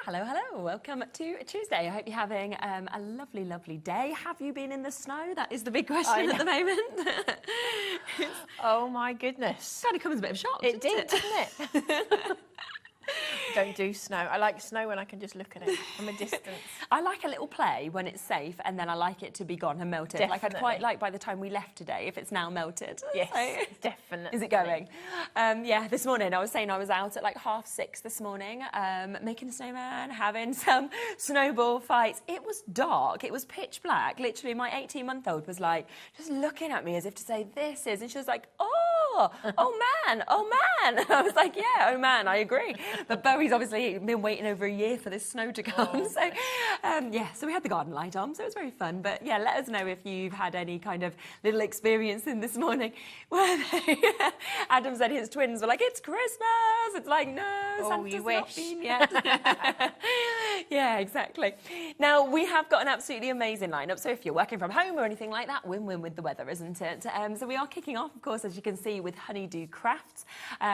Hello. Welcome to Tuesday. I hope you're having a lovely, lovely day. Have you been in the snow? That is the big question at the moment. Oh my goodness. Kind of comes as a bit of a shock. It did, didn't it? Don't do snow. I like snow when I can just look at it from a distance. I like a little play when it's safe, and then I like it to be gone and melted. Definitely. Like I'd quite like by the time we left today, if it's now melted. Yes, So, definitely. is it going? Yeah, this morning I was saying I was out at like 6:30 this morning, making a snowman, having some snowball fights. It was dark. It was pitch black. Literally, my 18-month-old was like just looking at me as if to say, "This is," and she was like, "Oh man." And I was like, "Yeah, oh man, I agree." But Bowie's obviously been waiting over a year for this snow to come. Oh. So we had the garden light on, so it was very fun. But yeah, let us know if you've had any kind of little experience in this morning. Adam said his twins were like, "It's Christmas." It's like, no, Santa's not been yet. Yeah, exactly. Now, we have got an absolutely amazing lineup. So if you're working from home or anything like that, win-win with the weather, isn't it? So we are kicking off, of course, as you can see, with Honeydew Crafts.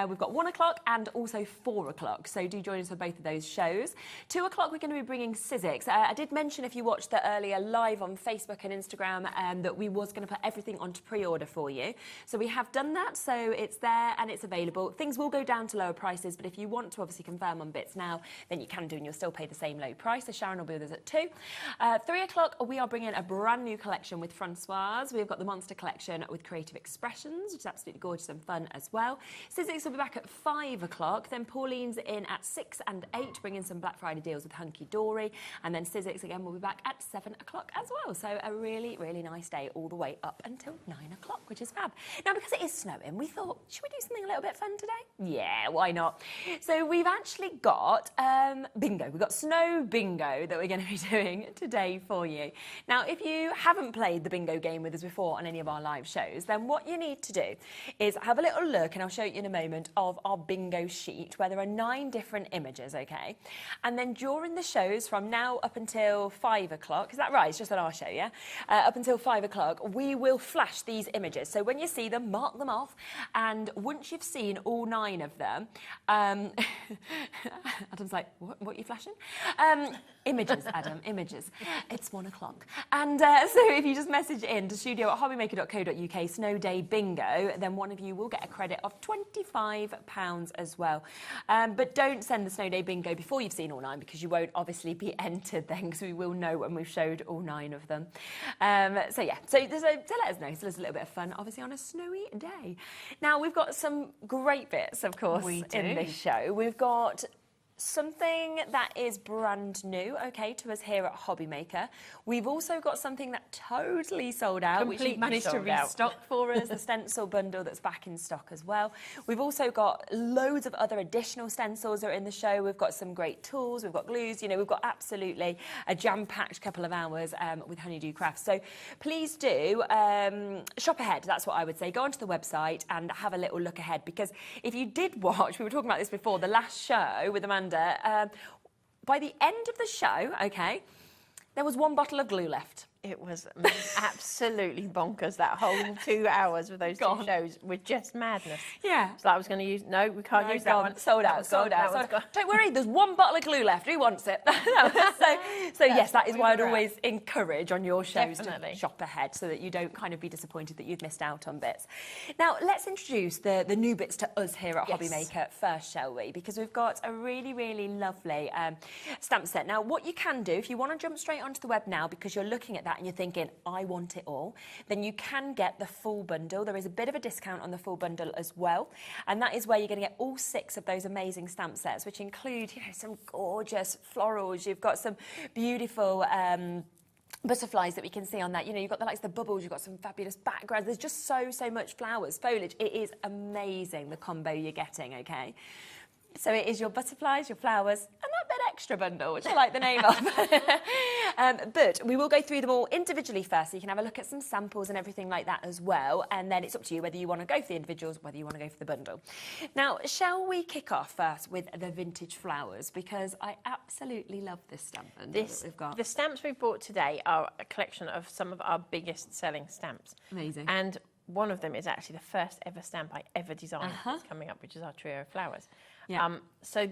We've got 1 o'clock and also 4 o'clock. So do join us for both of those shows. 2 o'clock, we're going to be bringing Sizzix. I did mention, if you watched the earlier live on Facebook and Instagram, that we was going to put everything onto pre-order for you. So we have done that. So it's there and it's available. Things will go down to lower prices, but if you want to obviously confirm on bits now, then you can do, and you'll still pay the same low price. So Sharon will be with us at 2. 3 o'clock, we are bringing a brand new collection with Francoise. We've got the Monster Collection with Creative Expressions, which is absolutely gorgeous and fun as well. Sizzix will be back at 5 o'clock. Then Pauline's in at 6 and 8, bringing some Black Friday deals with Hunky Dory. And then Sizzix again will be back at 7 o'clock as well. So a really, really nice day all the way up until 9 o'clock, which is fab. Now, because it is snowing, we thought, should we do something a little bit fun today? Yeah, why not? So we've actually got bingo. We've got snow bingo that we're going to be doing today for you. Now, if you haven't played the bingo game with us before on any of our live shows, then what you need to do is have a little look, and I'll show you in a moment, of our bingo sheet where there are 9 different images, okay? And then during the shows from now up until 5 o'clock, is that right? It's just on our show, yeah? Up until 5 o'clock, we will flash these images. So when you see them, mark them off, and once you've seen all 9 of them, Adam's like, what are you flashing? Images, Adam, images. It's 1 o'clock. And so if you just message in to studio@hobbymaker.co.uk snow day bingo, then one of you will get a credit of £25 as well. But don't send the snow day bingo before you've seen all 9, because you won't obviously be entered then, because we will know when we've showed all 9 of them. So let us know. So there's a little bit of fun, obviously, on a snowy day. Now, we've got some great bits, of course, in this show. We've got something that is brand new, okay, to us here at HobbyMaker. We've also got something that totally sold out, which we've managed to restock for us, the stencil bundle that's back in stock as well. We've also got loads of other additional stencils that are in the show. We've got some great tools, we've got glues, we've got absolutely a jam-packed couple of hours with Honeydew Crafts. So please do shop ahead, that's what I would say. Go onto the website and have a little look ahead, because if you did watch, we were talking about this before, the last show with Amanda, by the end of the show, okay, there was 1 bottle of glue left. It was absolutely bonkers. That whole 2 hours with those 2 shows were just madness. Yeah. So I was going to use... No, we can't use that one. Sold out. Don't worry, there's 1 bottle of glue left. Who wants it? so yes, that is why I'd always encourage on your shows to shop ahead, so that you don't kind of be disappointed that you've missed out on bits. Now, let's introduce the new bits to us here at HobbyMaker first, shall we? Because we've got a really, really lovely stamp set. Now, what you can do, if you want to jump straight onto the web now, because you're looking at that and you're thinking, I want it all, then you can get the full bundle. There is a bit of a discount on the full bundle as well, and that is where you're going to get all 6 of those amazing stamp sets, which include, some gorgeous florals. You've got some beautiful butterflies that we can see on that. You've got the likes of the bubbles, you've got some fabulous backgrounds. There's just so much flowers, foliage. It is amazing, the combo you're getting, okay? So it is your butterflies, your flowers, and that bit extra bundle, which I like the name of. But we will go through them all individually first, so you can have a look at some samples and everything like that as well. And then it's up to you whether you want to go for the individuals, whether you want to go for the bundle. Now, shall we kick off first with the vintage flowers? Because I absolutely love this stamp bundle that we've got. The stamps we bought today are a collection of some of our biggest selling stamps. Amazing. And one of them is actually the first ever stamp I ever designed that's coming up, which is our trio of flowers. Yeah. So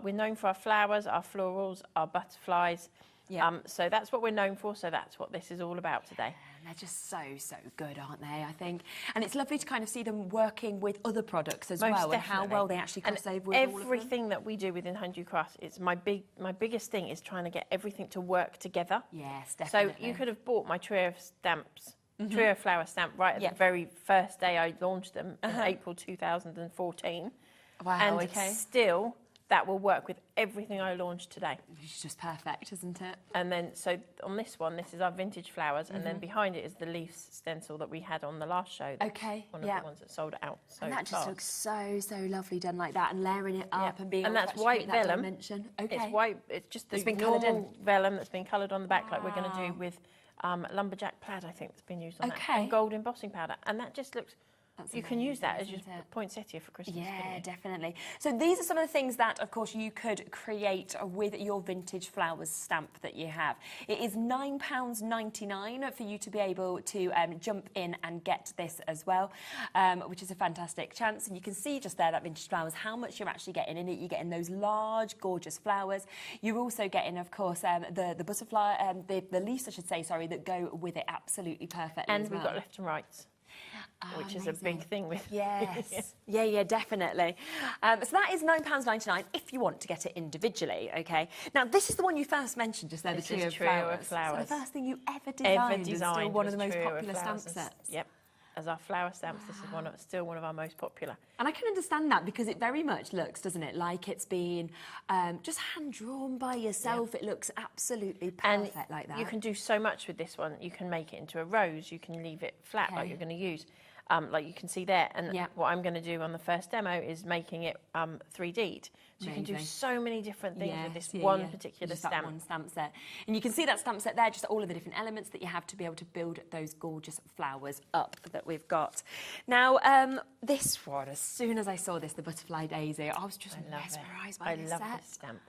we're known for our flowers, our florals, our butterflies. Yeah. So that's what we're known for. So that's what this is all about today. And they're just so good, aren't they? I think, and it's lovely to kind of see them working with other products as well, Definitely. and how well they actually cross over with all of them. Everything that we do within Hundred Crafts, it's my biggest thing is trying to get everything to work together. Yes, definitely. So you could have bought my trio of stamps. Trio of flower stamp right at the very first day I launched them in April 2014. Wow, and still that will work with everything I launched today. It's just perfect, isn't it? And then, so on this one, this is our vintage flowers, and then behind it is the leaf stencil that we had on the last show. One of the ones that sold out so and that just fast. looks so lovely done like that, and layering it up and being and able that's to white create that vellum. dimension. It's white. It's just the normal vellum that's been coloured on the back, like we're going to do with lumberjack plaid. I think that's been used on that, and gold embossing powder, and that just looks. You can use that as your poinsettia for Christmas. Yeah, definitely. So these are some of the things that, of course, you could create with your vintage flowers stamp that you have. It is £9.99 for you to be able to jump in and get this as well, which is a fantastic chance. And you can see just there that vintage flowers, how much you're actually getting in it. You're getting those large, gorgeous flowers. You're also getting, of course, the butterfly, the leaves, I should say, sorry, that go with it absolutely perfectly. And we've got left and rights. Which is a big thing with yes. yeah, definitely. So that is £9.99 if you want to get it individually. Okay. Now this is the one you first mentioned just there, the trio of flowers. So the first thing you ever designed is still one of the most popular stamp sets. Yep. As our flower stamps, this is still one of our most popular. And I can understand that because it very much looks, doesn't it, like it's been just hand-drawn by yourself. It looks absolutely perfect like that. You can do so much with this one. You can make it into a rose. You can leave it flat like you're going to use. Like you can see there. And what I'm going to do on the first demo is making it 3D'd. So you can do so many different things with this one particular just stamp. That one stamp set. And you can see that stamp set there, just all of the different elements that you have to be able to build those gorgeous flowers up that we've got. Now, this one, as soon as I saw this, the butterfly daisy, I was just mesmerised by this set. I love this stamp.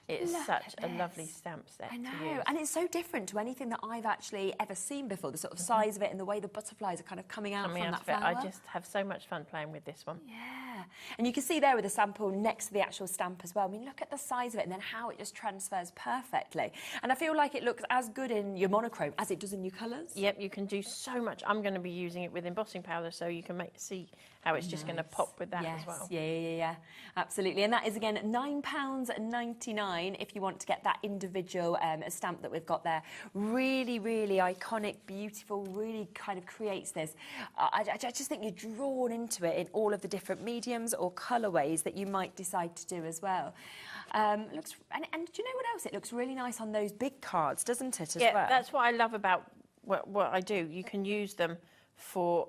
It's such a lovely stamp set. I know, to use. and it's so different to anything that I've actually ever seen before, the sort of size of it and the way the butterflies are kind of coming out from that flower. I just have so much fun playing with this one. Yeah, and you can see there with the sample next to the actual stamp as well. I mean, look at the size of it and then how it just transfers perfectly. And I feel like it looks as good in your monochrome as it does in your colours. Yep, you can do so much. I'm going to be using it with embossing powder so you can see how it's just going to pop with that as well. Yeah, absolutely. And that is, again, £9.99 if you want to get that individual stamp that we've got there. Really, really iconic, beautiful, really kind of creates this. I just think you're drawn into it in all of the different mediums or colourways that you might decide to do as well. And do you know what else? It looks really nice on those big cards, doesn't it, as well? Yeah, that's what I love about what I do. You can use them for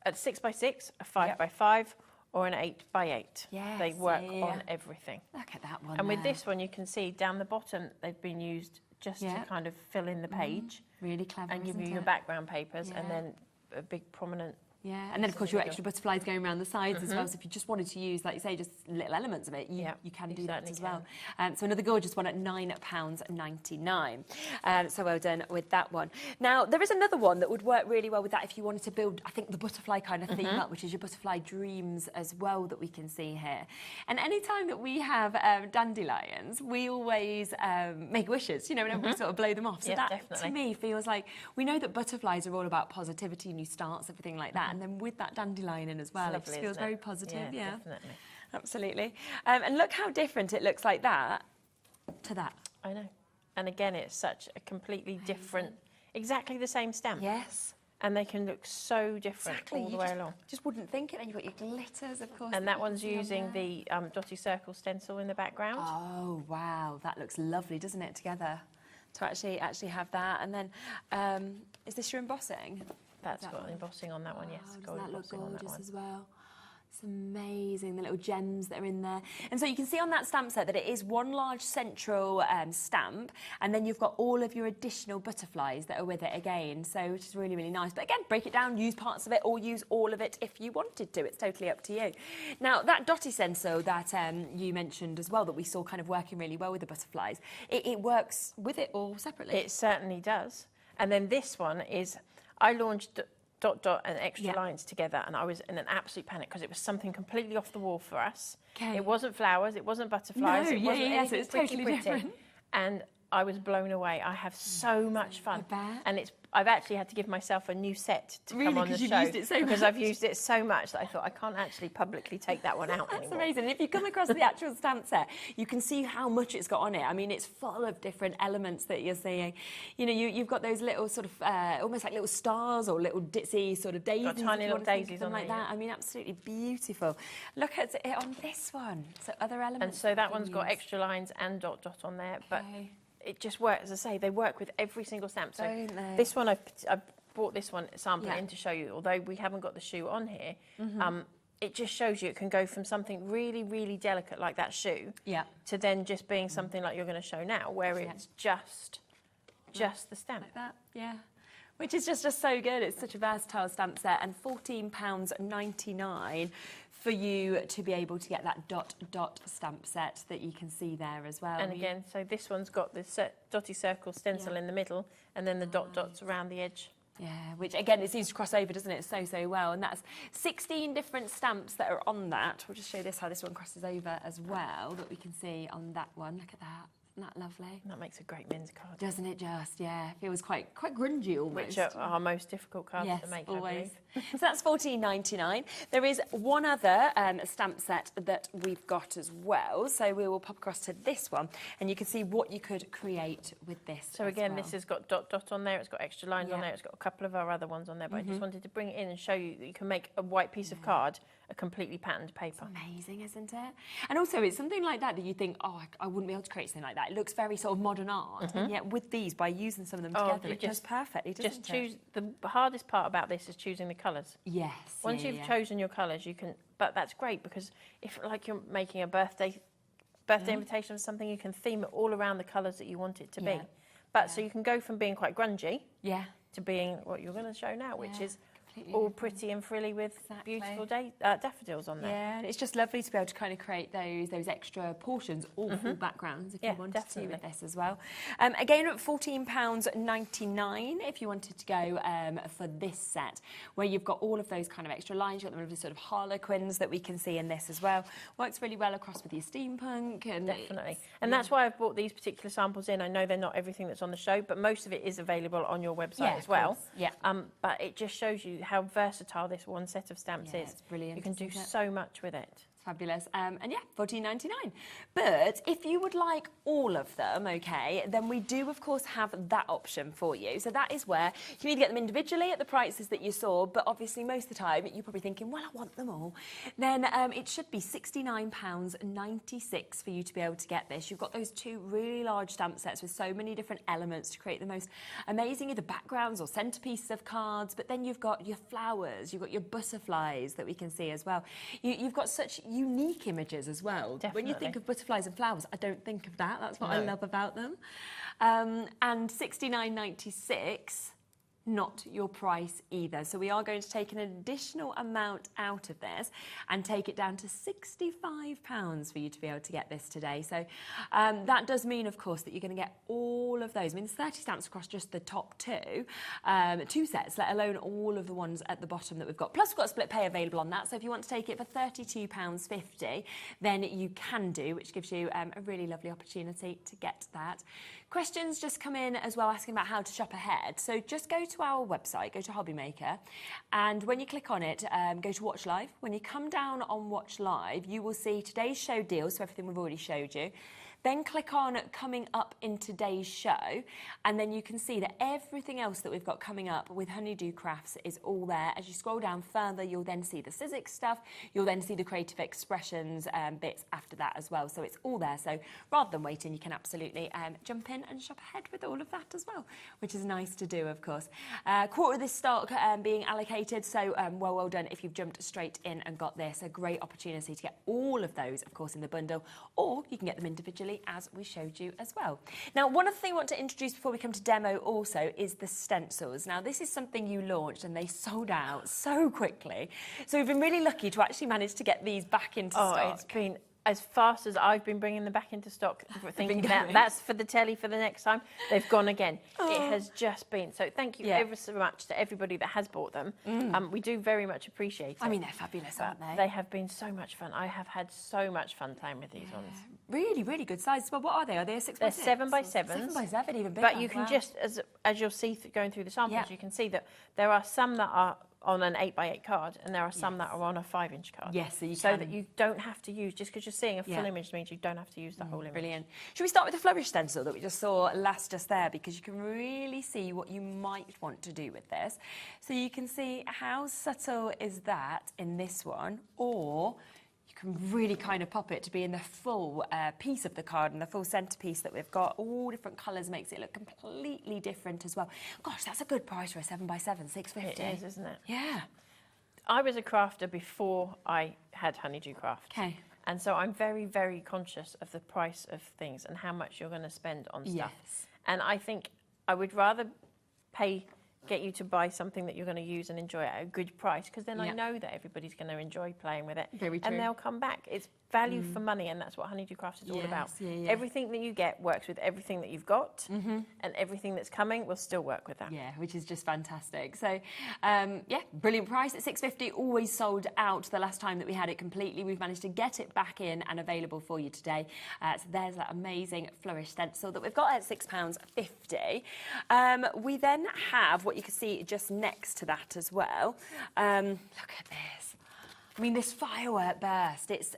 a 6x6, a 5x5, or an 8x8. Yes, they work on everything. Look at that one. And with this one, you can see down the bottom, they've been used just to kind of fill in the page. Really clever, and give you your background papers, and then a big prominent. Yeah, and then of course your extra butterflies going around the sides as well. So if you just wanted to use, like you say, just little elements of it, you can do that as well. So another gorgeous one at £9.99. So well done with that one. Now there is another one that would work really well with that if you wanted to build, I think, the butterfly kind of theme up, which is your butterfly dreams as well that we can see here. And any time that we have dandelions, we always make wishes, you know, whenever we sort of blow them off. So that to me feels like we know that butterflies are all about positivity, new starts, everything like that. And then with that dandelion in as well, it just feels very positive. Yeah, definitely. Absolutely. And look how different it looks like that to that. I know. And again, it's such a completely different, exactly the same stamp. Yes. And they can look so different all the way along. Just wouldn't think it. And you've got your glitters, of course. And that one's using the dotty circle stencil in the background. Oh, wow. That looks lovely, doesn't it, together? To actually have that. And then, is this your embossing? That's got embossing on that one, yes. Doesn't that look gorgeous as well? It's amazing, the little gems that are in there. And so you can see on that stamp set that it is one large central stamp, and then you've got all of your additional butterflies that are with it again, so which is really, really nice. But again, break it down, use parts of it, or use all of it if you wanted to. It's totally up to you. Now, that dotty stencil that you mentioned as well, that we saw kind of working really well with the butterflies, it works with it all separately. It certainly does. And then this one is, I launched dot, dot and extra lines together, and I was in an absolute panic because it was something completely off the wall for us. Okay. It wasn't flowers, it wasn't butterflies, it wasn't anything so it's pretty. Different. And I was blown away. I have so much fun. I bet. And I've actually had to give myself a new set to come on the show. Used it so because much. I've used it so much that I thought I can't actually publicly take that one out anymore. That's amazing. And if you come across the actual stamp set, you can see how much it's got on it. I mean, it's full of different elements that you're seeing. You know, you've got those little sort of, almost like little stars or little ditzy sort of daisies. Got tiny little daisies on like there, that. I mean, absolutely beautiful. Look at it on this one. So other elements. And so that one's got extra lines and dot, dot on there. But it just works, as I say, they work with every single stamp. So this one, I've brought this one sample in to show you, although we haven't got the shoe on here. It just shows you it can go from something really, really delicate like that shoe to then just being something like you're going to show now, where it's just the stamp. Like that, which is just so good. It's such a versatile stamp set, and £14.99 for you to be able to get that dot, dot stamp set that you can see there as well. And again, so this one's got the dotty circle stencil in the middle, and then the dot dots around the edge. Yeah, which again, it seems to cross over, doesn't it, so well. And that's 16 different stamps that are on that. We'll just show this, how this one crosses over as well, that we can see on that one. Look at that. Isn't that lovely? That makes a great men's card. Doesn't it just? Yeah, feels quite grungy almost. Which are our most difficult cards to make, always. So that's £14.99. There is one other stamp set that we've got as well. So we will pop across to this one, and you can see what you could create with this. So again, this has got dot, dot on there. It's got extra lines on there. It's got a couple of our other ones on there. But I just wanted to bring it in and show you that you can make a white piece of card a completely patterned paper. It's amazing, isn't it? And also, it's something like that you think, oh, I wouldn't be able to create something like that. It looks very sort of modern art, and yet with these, by using some of them together, it does perfectly, doesn't it? Just choose. The hardest part about this is choosing the colours. Yes. Once you've chosen your colours, you can. But that's great, because if, like, you're making a birthday invitation or something, you can theme it all around the colours that you want it to be. But so you can go from being quite grungy to being what you're going to show now, which is all pretty and frilly with beautiful daffodils on there. Yeah, and it's just lovely to be able to kind of create those extra portions, all full backgrounds, if you wanted to with this as well. Again, at £14.99 if you wanted to go for this set, where you've got all of those kind of extra lines. You've got the sort of harlequins that we can see in this as well. Works really well across with your steampunk. And definitely. And that's why I've brought these particular samples in. I know they're not everything that's on the show, but most of it is available on your website as well. But it just shows you how versatile this one set of stamps is. It's brilliant. You can do so much with it. Fabulous. And £14.99. But if you would like all of them, okay, then we do, of course, have that option for you. So that is where you can either get them individually at the prices that you saw, but obviously most of the time you're probably thinking, well, I want them all. Then it should be £69.96 for you to be able to get this. You've got those two really large stamp sets with so many different elements to create the most amazing either backgrounds or centerpieces of cards, but then you've got your flowers, you've got your butterflies that we can see as well. You've got such unique images as well. Definitely. When you think of butterflies and flowers, I don't think of that. That's what I love about them. And £69.96, not your price either. So we are going to take an additional amount out of this and take it down to £65 for you to be able to get this today. So that does mean, of course, that you're going to get all of those. I mean, there's 30 stamps across just the top two sets, let alone all of the ones at the bottom that we've got. Plus, we've got a split pay available on that. So if you want to take it for £32.50, then you can do, which gives you a really lovely opportunity to get that. Questions just come in as well, asking about how to shop ahead. So just go to our website, go to HobbyMaker, and when you click on it, go to Watch Live. When you come down on Watch Live, you will see today's show deals, so everything we've already showed you. Then click on Coming Up in Today's Show, and then you can see that everything else that we've got coming up with Honeydew Crafts is all there. As you scroll down further, you'll then see the Sizzix stuff. You'll then see the Creative Expressions bits after that as well. So it's all there. So rather than waiting, you can absolutely jump in and shop ahead with all of that as well, which is nice to do, of course. Quarter of this stock being allocated, so well done if you've jumped straight in and got this. A great opportunity to get all of those, of course, in the bundle, or you can get them individually, as we showed you as well. Now, one other thing I want to introduce before we come to demo also is the stencils. Now, this is something you launched and they sold out so quickly. So we've been really lucky to actually manage to get these back into stock. It's been as fast as I've been bringing them back into stock, thinking that's for the telly for the next time, they've gone again. It has just been. So thank you ever so much to everybody that has bought them. We do very much appreciate it. I mean, they're fabulous, aren't they? They have been so much fun. I have had so much fun playing with these ones. Really, really good size. Well, what are they? Are they a 6x6? They're 7x7s. 7x7, even bigger. But you can just, as you'll see going through the samples, you can see that there are some that are on an 8x8 card, and there are some that are on a 5-inch card. Yes, so that you don't have to use, just because you're seeing a full image means you don't have to use the whole image. Brilliant. Should we start with the flourish stencil that we just saw just there, because you can really see what you might want to do with this. So you can see how subtle is that in this one, or you can really kind of pop it to be in the full piece of the card, and the full centerpiece that we've got. All different colours makes it look completely different as well. Gosh, that's a good price for a 7x7, $6.50. It is, isn't it? Yeah. I was a crafter before I had Honeydew Craft. Okay. And so I'm very, very conscious of the price of things and how much you're going to spend on stuff. Yes. And I think I would rather get you to buy something that you're going to use and enjoy at a good price, because then I know that everybody's going to enjoy playing with it. Very true. And they'll come back. It's value for money, and that's what Honeydew Craft is all about. Everything that you get works with everything that you've got, and everything that's coming will still work with that. Yeah, which is just fantastic. So, brilliant price at $6.50. Always sold out the last time that we had it completely. We've managed to get it back in and available for you today. So there's that amazing flourish stencil that we've got at £6.50. We then have what you can see just next to that as well. Look at this. I mean, this firework burst, it's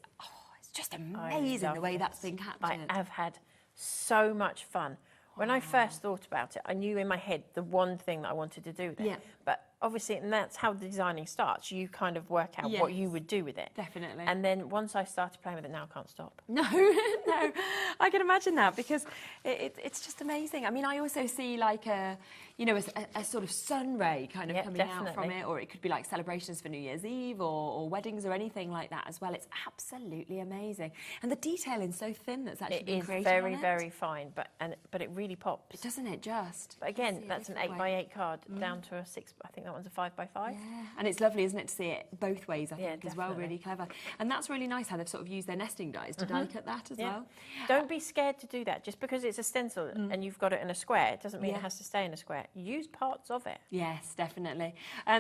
just amazing the way that's been captured. I have had so much fun. When I first thought about it, I knew in my head the one thing that I wanted to do with it. Yeah. But obviously, and that's how the designing starts. You kind of work out what you would do with it. Definitely. And then once I started playing with it, now I can't stop. No, I can imagine that, because it's just amazing. I mean, I also see like a sort of sun ray kind of coming out from it, or it could be like celebrations for New Year's Eve or weddings or anything like that as well. It's absolutely amazing. And the detailing's so thin that's actually been created on it. It is very, very fine, but it really pops. Doesn't it just? But again, that's an 8x8 card down to a 6, I think that one's a 5x5. Yeah, and it's lovely, isn't it, to see it both ways, I think, as well. Really clever. And that's really nice how they've sort of used their nesting dies to die cut that as well. Don't be scared to do that. Just because it's a stencil and you've got it in a square, it doesn't mean it has to stay in a square. Use parts of it. Yes, definitely.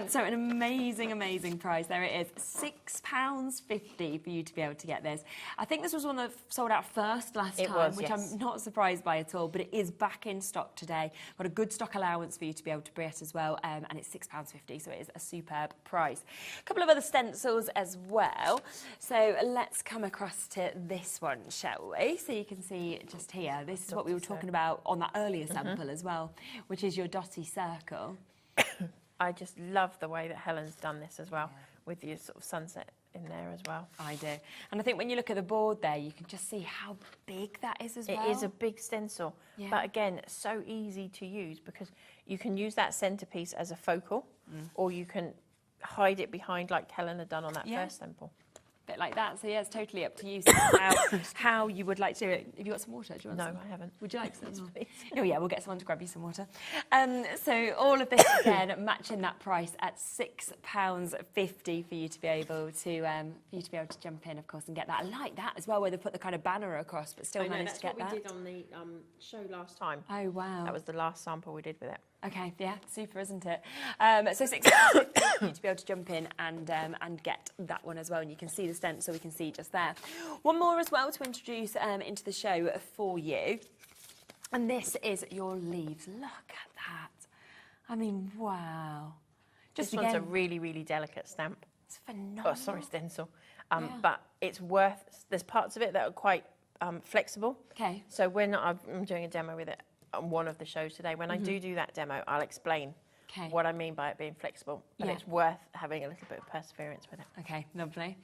So an amazing, amazing price. There it is, £6.50 for you to be able to get this. I think this was one that sold out first last time, which I'm not surprised by at all, but it is back in stock today. Got a good stock allowance for you to be able to buy it as well, and it's £6.50, so it is a superb price. A couple of other stencils as well. So let's come across to this one, shall we? So you can see just here, this is what we were talking about on that earlier sample as well, which is your dotty circle. I just love the way that Helen's done this as well, with your sort of sunset in there as well. I do. And I think when you look at the board there, you can just see how big that is as well. It is a big stencil, but again, so easy to use, because you can use that centerpiece as a focal, or you can hide it behind, like Helen had done on that first sample. Bit like that. So yeah, it's totally up to you how you would like to do it. Have you got some water? Do you want some? No, I haven't. Would you like some? Oh yeah, we'll get someone to grab you some water. So all of this again matching that price at £6.50 for you to be able to jump in, of course, and get that. I like that as well, where they put the kind of banner across, but still managed to get that. That's what we did on the show last time. Oh wow. That was the last sample we did with it. Okay, yeah, super, isn't it? So £6.50 for you to be able to jump in and get that one as well. And you can see the stencil, we can see just there. One more as well to introduce into the show for you. And this is your leaves. Look at that. I mean, wow. This one's a really, really delicate stamp. It's phenomenal. Oh, sorry, stencil. But it's there's parts of it that are quite flexible. Okay. So I'm doing a demo with it on one of the shows today. When I do that demo, I'll explain what I mean by it being flexible, but it's worth having a little bit of perseverance with it. Okay, lovely.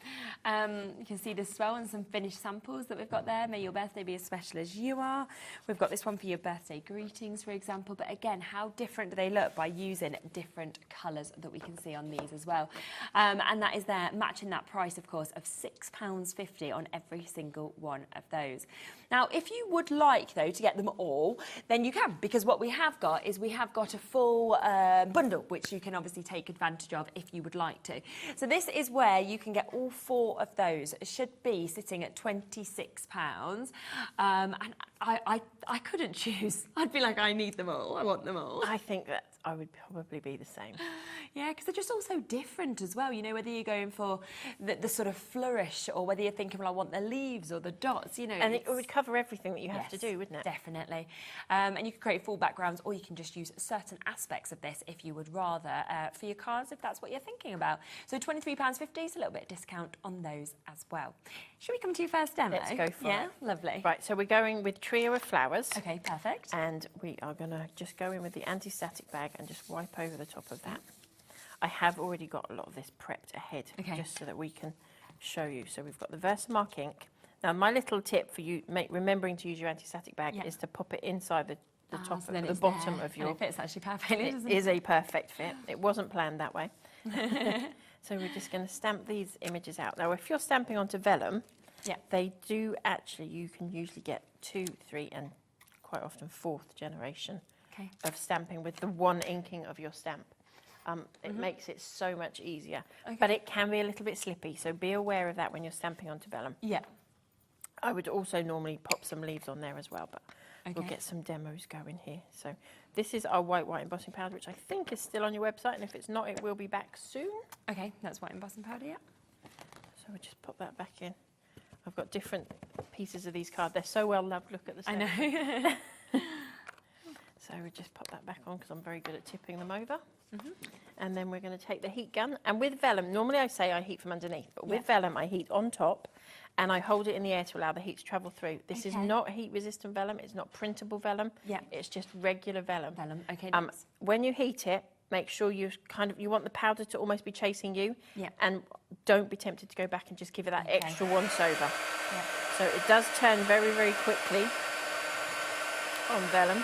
You can see this as well, and some finished samples that we've got there. May your birthday be as special as you are. We've got this one for your birthday greetings, for example, but again, how different do they look by using different colours that we can see on these as well. And that is there, matching that price, of course, of £6.50 on every single one of those. Now, if you would like, though, to get them all, then you can, because what we have got is we have got a full bundle, which you can obviously take advantage of if you would like to. So this is where you can get all 4 of those. It should be sitting at £26. And I couldn't choose. I'd be like, I need them all. I want them all. I think that I would probably be the same. Yeah, because they're just all so different as well. You know, whether you're going for the sort of flourish or whether you're thinking, well, I want the leaves or the dots, you know. And it would cover everything that you have to do, wouldn't it? Definitely. And you can create full backgrounds, or you can just use certain aspects of this if you would rather for your cards, if that's what you're thinking about. So £23.50 is a little bit of discount on those as well. Should we come to your first demo? Let's go for it. Yeah, lovely. Right, so we're going with Trio of Flowers. Okay, perfect. And we are going to just go in with the anti-static bag and just wipe over the top of that. I have already got a lot of this prepped ahead, just so that we can show you. So we've got the Versamark ink. Now, my little tip for you, remembering to use your anti-static bag, is to pop it inside the top of the bottom of your... And it fits actually perfectly, doesn't it? It is a perfect fit. It wasn't planned that way. So we're just going to stamp these images out. Now, if you're stamping onto vellum, they do actually, you can usually get 2, 3, and quite often 4th generation of stamping with the one inking of your stamp. It makes it so much easier. But it can be a little bit slippy, so be aware of that when you're stamping onto vellum. Yeah. I would also normally pop some leaves on there as well, but we'll get some demos going here. So this is our white embossing powder, which I think is still on your website, and if it's not, it will be back soon. Okay, that's white embossing powder, So we'll just pop that back in. I've got different pieces of these cards. They're so well loved. Look at the set. I know. So we just pop that back on because I'm very good at tipping them over. And then we're going to take the heat gun. And with vellum, normally I say I heat from underneath, but with vellum I heat on top and I hold it in the air to allow the heat to travel through. This is not heat-resistant vellum. It's not printable vellum. It's just regular vellum. When you heat it, make sure you want the powder to almost be chasing you. And don't be tempted to go back and just give it that extra once over. So it does turn very, very quickly on vellum.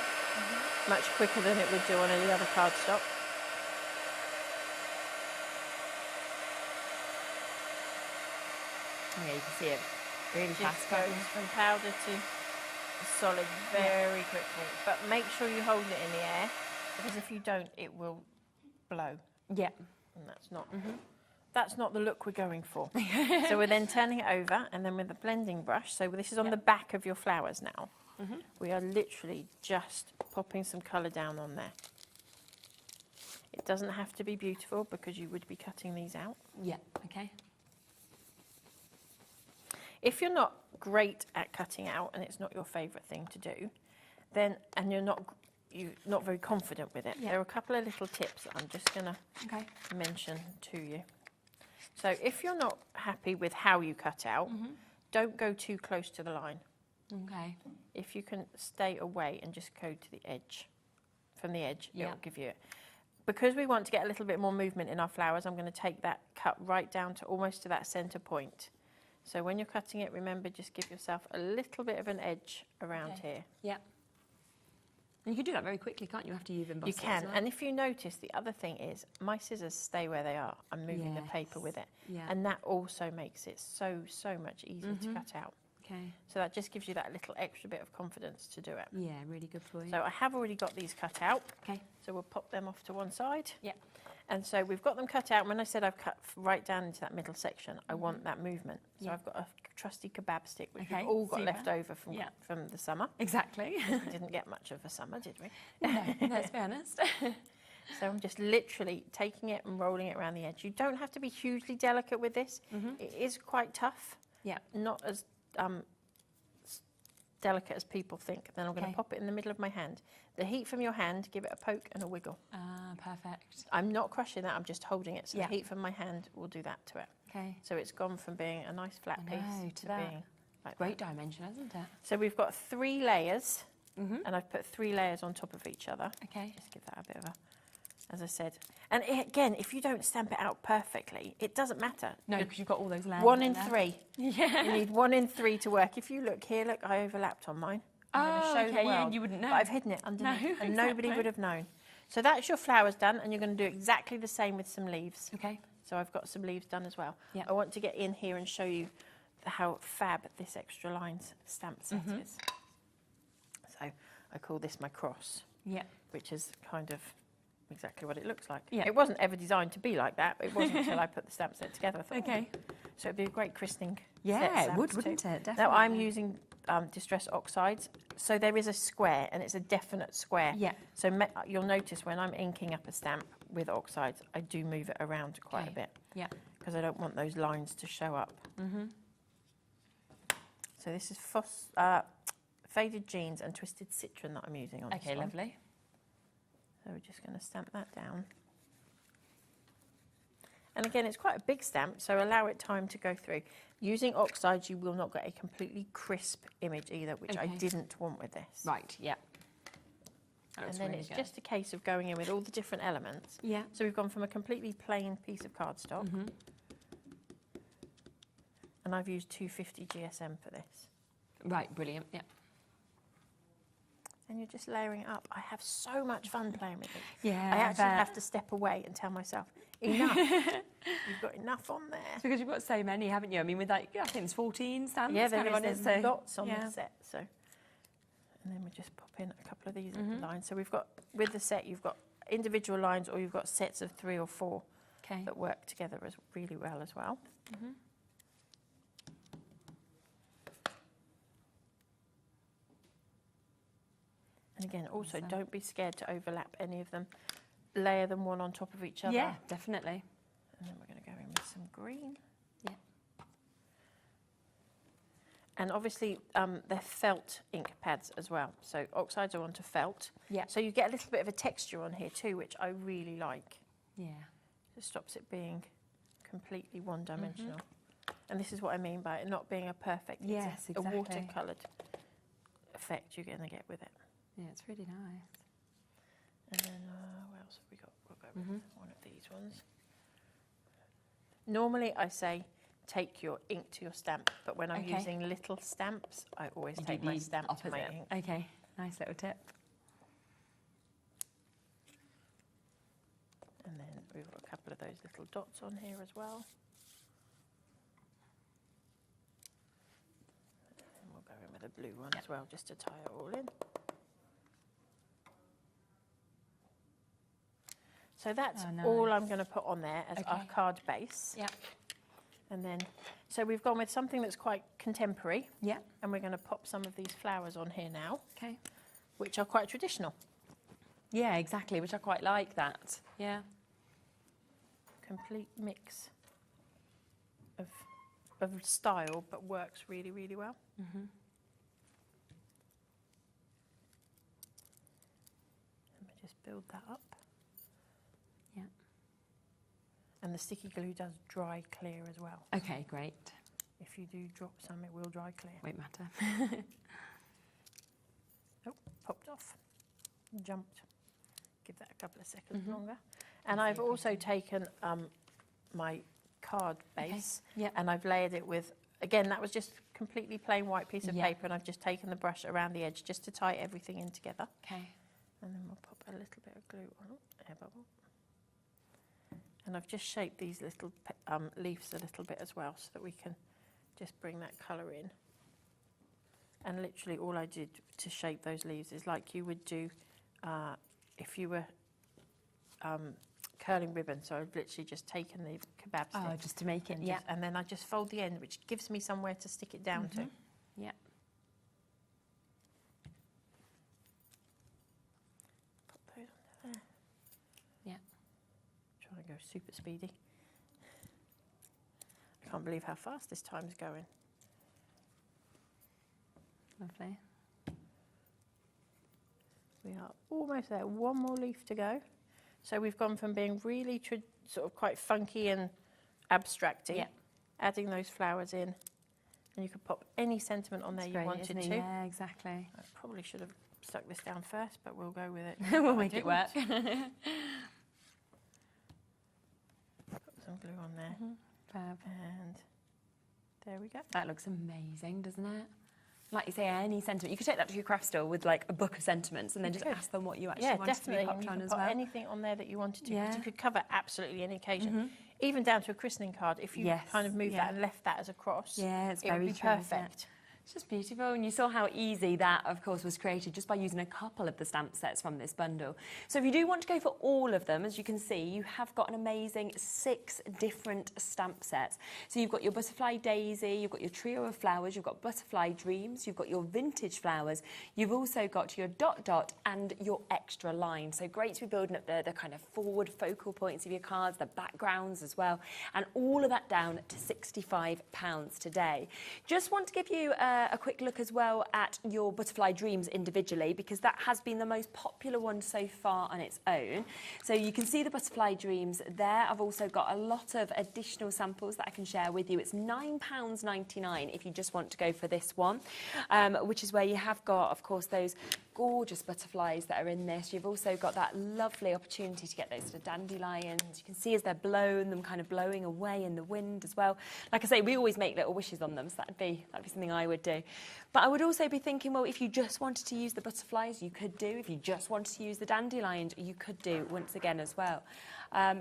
Much quicker than it would do on any other cardstock. Yeah, you can see it really fast. Goes from powder to solid very quickly. But make sure you hold it in the air, because if you don't, it will blow. Yeah. And that's not the look we're going for. So we're then turning it over, and then with the blending brush, so this is on the back of your flowers now. We are literally just popping some colour down on there. It doesn't have to be beautiful because you would be cutting these out. If you're not great at cutting out and it's not your favourite thing to do, then and you're not very confident with it, there are a couple of little tips that I'm just going to mention to you. So if you're not happy with how you cut out, don't go too close to the line. If you can stay away and just go to the edge, from the edge, it will give you it. Because we want to get a little bit more movement in our flowers, I'm going to take that cut right down to almost to that centre point. So when you're cutting it, remember, just give yourself a little bit of an edge around here. And you can do that very quickly, can't you, after you've embossed it? You can, as well? and if you notice, the other thing is, my scissors stay where they are. I'm moving the paper with it. And that also makes it so much easier to cut out. So that just gives you that little extra bit of confidence to do it. Yeah, really good for you. So I have already got these cut out. So we'll pop them off to one side. And so we've got them cut out. And when I said I've cut right down into that middle section, I want that movement. So I've got a trusty kebab stick, which we've all got left over from the summer. Exactly. We didn't get much of a summer, did we? No, let's be honest. So I'm just literally taking it and rolling it around the edge. You don't have to be hugely delicate with this. It is quite tough. Not as delicate as people think. Then I'm going to pop it in the middle of my hand. The heat from your hand, give it a poke and a wiggle. Ah, perfect. I'm not crushing that, I'm just holding it. So the heat from my hand will do that to it. So it's gone from being a nice flat piece to being like great dimension, isn't it? So we've got 3 layers, and I've put 3 layers on top of each other. Just give that a bit of a, as I said. And again, if you don't stamp it out perfectly, it doesn't matter. No, because you've got all those layers. 1 in 3. You need 1 in 3 to work. If you look here, look, I overlapped on mine. I'm going to show the world, you wouldn't know. But I've hidden it underneath, and nobody would have known. So that's your flowers done, and you're going to do exactly the same with some leaves. So I've got some leaves done as well. I want to get in here and show you how fab this extra lines stamp set is. So I call this my cross, which is kind of exactly what it looks like. Yeah. It wasn't ever designed to be like that. It wasn't until I put the stamp set together. I thought, Okay. So it'd be a great christening. Yeah, it would, too. wouldn't it? Definitely. Now I'm using distress oxides, so there is a square, and it's a definite square. Yeah. So you'll notice when I'm inking up a stamp with oxides, I do move it around quite a bit. Yeah. Because I don't want those lines to show up. So this is Faded Jeans and Twisted Citron that I'm using on this one. Okay, lovely. So we're just going to stamp that down. And again, it's quite a big stamp, so allow it time to go through. Using oxides, you will not get a completely crisp image either, which I didn't want with this. Right, yeah. And then it's just a case of going in with all the different elements. Yeah. So we've gone from a completely plain piece of cardstock. And I've used 250 GSM for this. Right, brilliant, yeah. And you're just layering it up. I have so much fun playing with it. Yeah, I actually have to step away and tell myself, enough. You've got enough on there. It's because you've got so many, haven't you? I mean, with like, I think it's 14 stamps. Yeah, there's so, lots on the set. So, and then we just pop in a couple of these little lines. So we've got, with the set, you've got individual lines, or you've got sets of 3 or 4 that work together really well as well. And again, also don't be scared to overlap any of them. Layer them one on top of each other. Yeah, definitely. And then we're going to go in with some green. Yeah. And obviously, they're felt ink pads as well. So oxides are onto felt. Yeah. So you get a little bit of a texture on here too, which I really like. Yeah. It stops it being completely one-dimensional. And this is what I mean by it not being a perfect, yes, a watercoloured effect you're going to get with it. Yeah, it's really nice. And then what else have we got? We'll go with one of these ones. Normally I say take your ink to your stamp, but when I'm using little stamps, I always take my stamp to my ink. Okay, nice little tip. And then we've got a couple of those little dots on here as well. And we'll go in with a blue one as well, just to tie it all in. So that's all I'm going to put on there as our card base. Yeah. And then, so we've gone with something that's quite contemporary. Yeah. And we're going to pop some of these flowers on here now. Okay. Which are quite traditional. Yeah, exactly, which I quite like that. Yeah. Complete mix of style, but works really, really well. And we just build that up. Yeah. And the sticky glue does dry clear as well. Okay, great. If you do drop some, it will dry clear. Won't matter. Oh, popped off. Jumped. Give that a couple of seconds longer. And I've also taken my card base and I've layered it with, again, that was just completely plain white piece of paper, and I've just taken the brush around the edge just to tie everything in together. Okay. And then we'll pop a little bit of glue on, air bubble. And I've just shaped these little leaves a little bit as well, so that we can just bring that colour in. And literally all I did to shape those leaves is like you would do if you were curling ribbon. So I've literally just taken the kebab stick. Oh, just to make it, and then I just fold the end, which gives me somewhere to stick it down to. Yeah. Pop those under there. Yeah. Trying to go super speedy. I can't believe how fast this time's going. Lovely. We are almost there. One more leaf to go. So we've gone from being really sort of quite funky and abstracty, adding those flowers in, and you could pop any sentiment on there you wanted to. Yeah, exactly. I probably should have stuck this down first, but we'll go with it. We'll make it work. Put some glue on there. Fab. And there we go. That looks amazing, doesn't it? Like you say, any sentiment. You could take that to your craft store with like a book of sentiments and then just ask them what you actually want to be popped on as well. Anything on there that you wanted to, because you could cover absolutely any occasion, even down to a christening card. If you kind of moved that and left that as a cross, it's it very would be true, perfect. It's just beautiful, and you saw how easy that, of course, was created just by using a couple of the stamp sets from this bundle. So if you do want to go for all of them, as you can see, you have got an amazing 6 different stamp sets. So you've got your butterfly daisy, you've got your trio of flowers, you've got butterfly dreams, you've got your vintage flowers, you've also got your dot dot and your extra line. So great to be building up the kind of forward focal points of your cards, the backgrounds as well, and all of that down to £65 today. Just want to give you a quick look as well at your butterfly dreams individually, because that has been the most popular one so far on its own. So you can see the butterfly dreams there. I've also got a lot of additional samples that I can share with you. It's £9.99 if you just want to go for this one, which is where you have got, of course, those gorgeous butterflies that are in this. You've also got that lovely opportunity to get those sort of dandelions. You can see as they're blown, them kind of blowing away in the wind as well. Like I say, we always make little wishes on them, so that'd be something I would do. But I would also be thinking, well, if you just wanted to use the butterflies, you could do. If you just wanted to use the dandelions, you could do once again as well.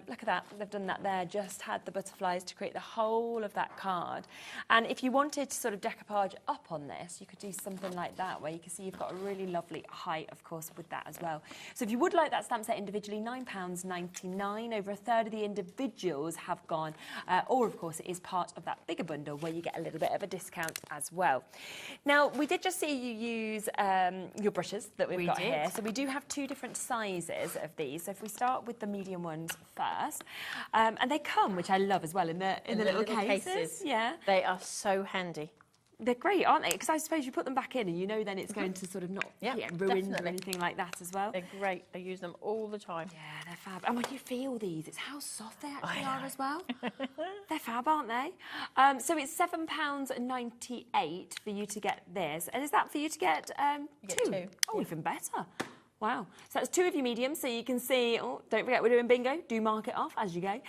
Look at that, they've done that there, just had the butterflies to create the whole of that card. And if you wanted to sort of decoupage up on this, you could do something like that, where you can see you've got a really lovely height, of course, with that as well. So if you would like that stamp set individually, £9.99. Over a third of the individuals have gone, or of course it is part of that bigger bundle where you get a little bit of a discount as well. Now, we did just see you use your brushes that we've got here. So we do have 2 different sizes of these. So if we start with the medium ones first, and they come, which I love as well, in the little cases. Yeah, they are so handy. They're great, aren't they? Because I suppose you put them back in and you know then it's going to sort of not get ruined or anything like that as well. They're great. I use them all the time. Yeah, they're fab. And when you feel these, it's how soft they actually are as well. They're fab, aren't they? So it's £7.98 for you to get this. And is that for you to get 2? Oh, even better. Wow. So that's 2 of your mediums, so you can see, oh, don't forget we're doing bingo, do mark it off as you go.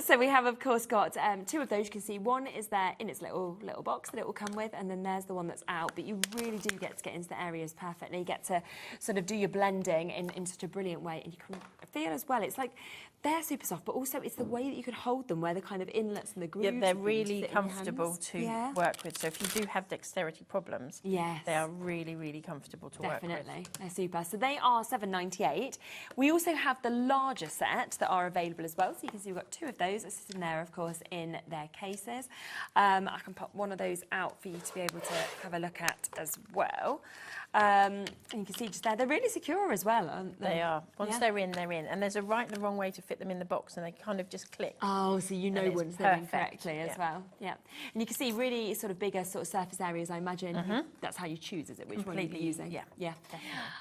So we have, of course, got 2 of those. You can see one is there in its little box that it will come with, and then there's the one that's out. But you really do get to get into the areas perfectly. You get to sort of do your blending in such a brilliant way, and you can feel as well, it's like they're super soft, but also it's the way that you can hold them, where the kind of inlets and the grooves. Yeah, they're really comfortable to work with. So if you do have dexterity problems, they are really, really comfortable to work with. Definitely, they're super. So they are £7.98. We also have the larger set that are available as well. So you can see we've got 2 of those sitting there, of course, in their cases. I can pop one of those out for you to be able to have a look at as well. And you can see just there, they're really secure as well, aren't they? They are. Once they're in, they're in. And there's a right and a wrong way to fit them in the box, and they kind of just click. Oh, so you know once they're in correctly as well. Yeah. And you can see really sort of bigger sort of surface areas, I imagine. That's how you choose, is it? Which one you're using? Yeah. Yeah.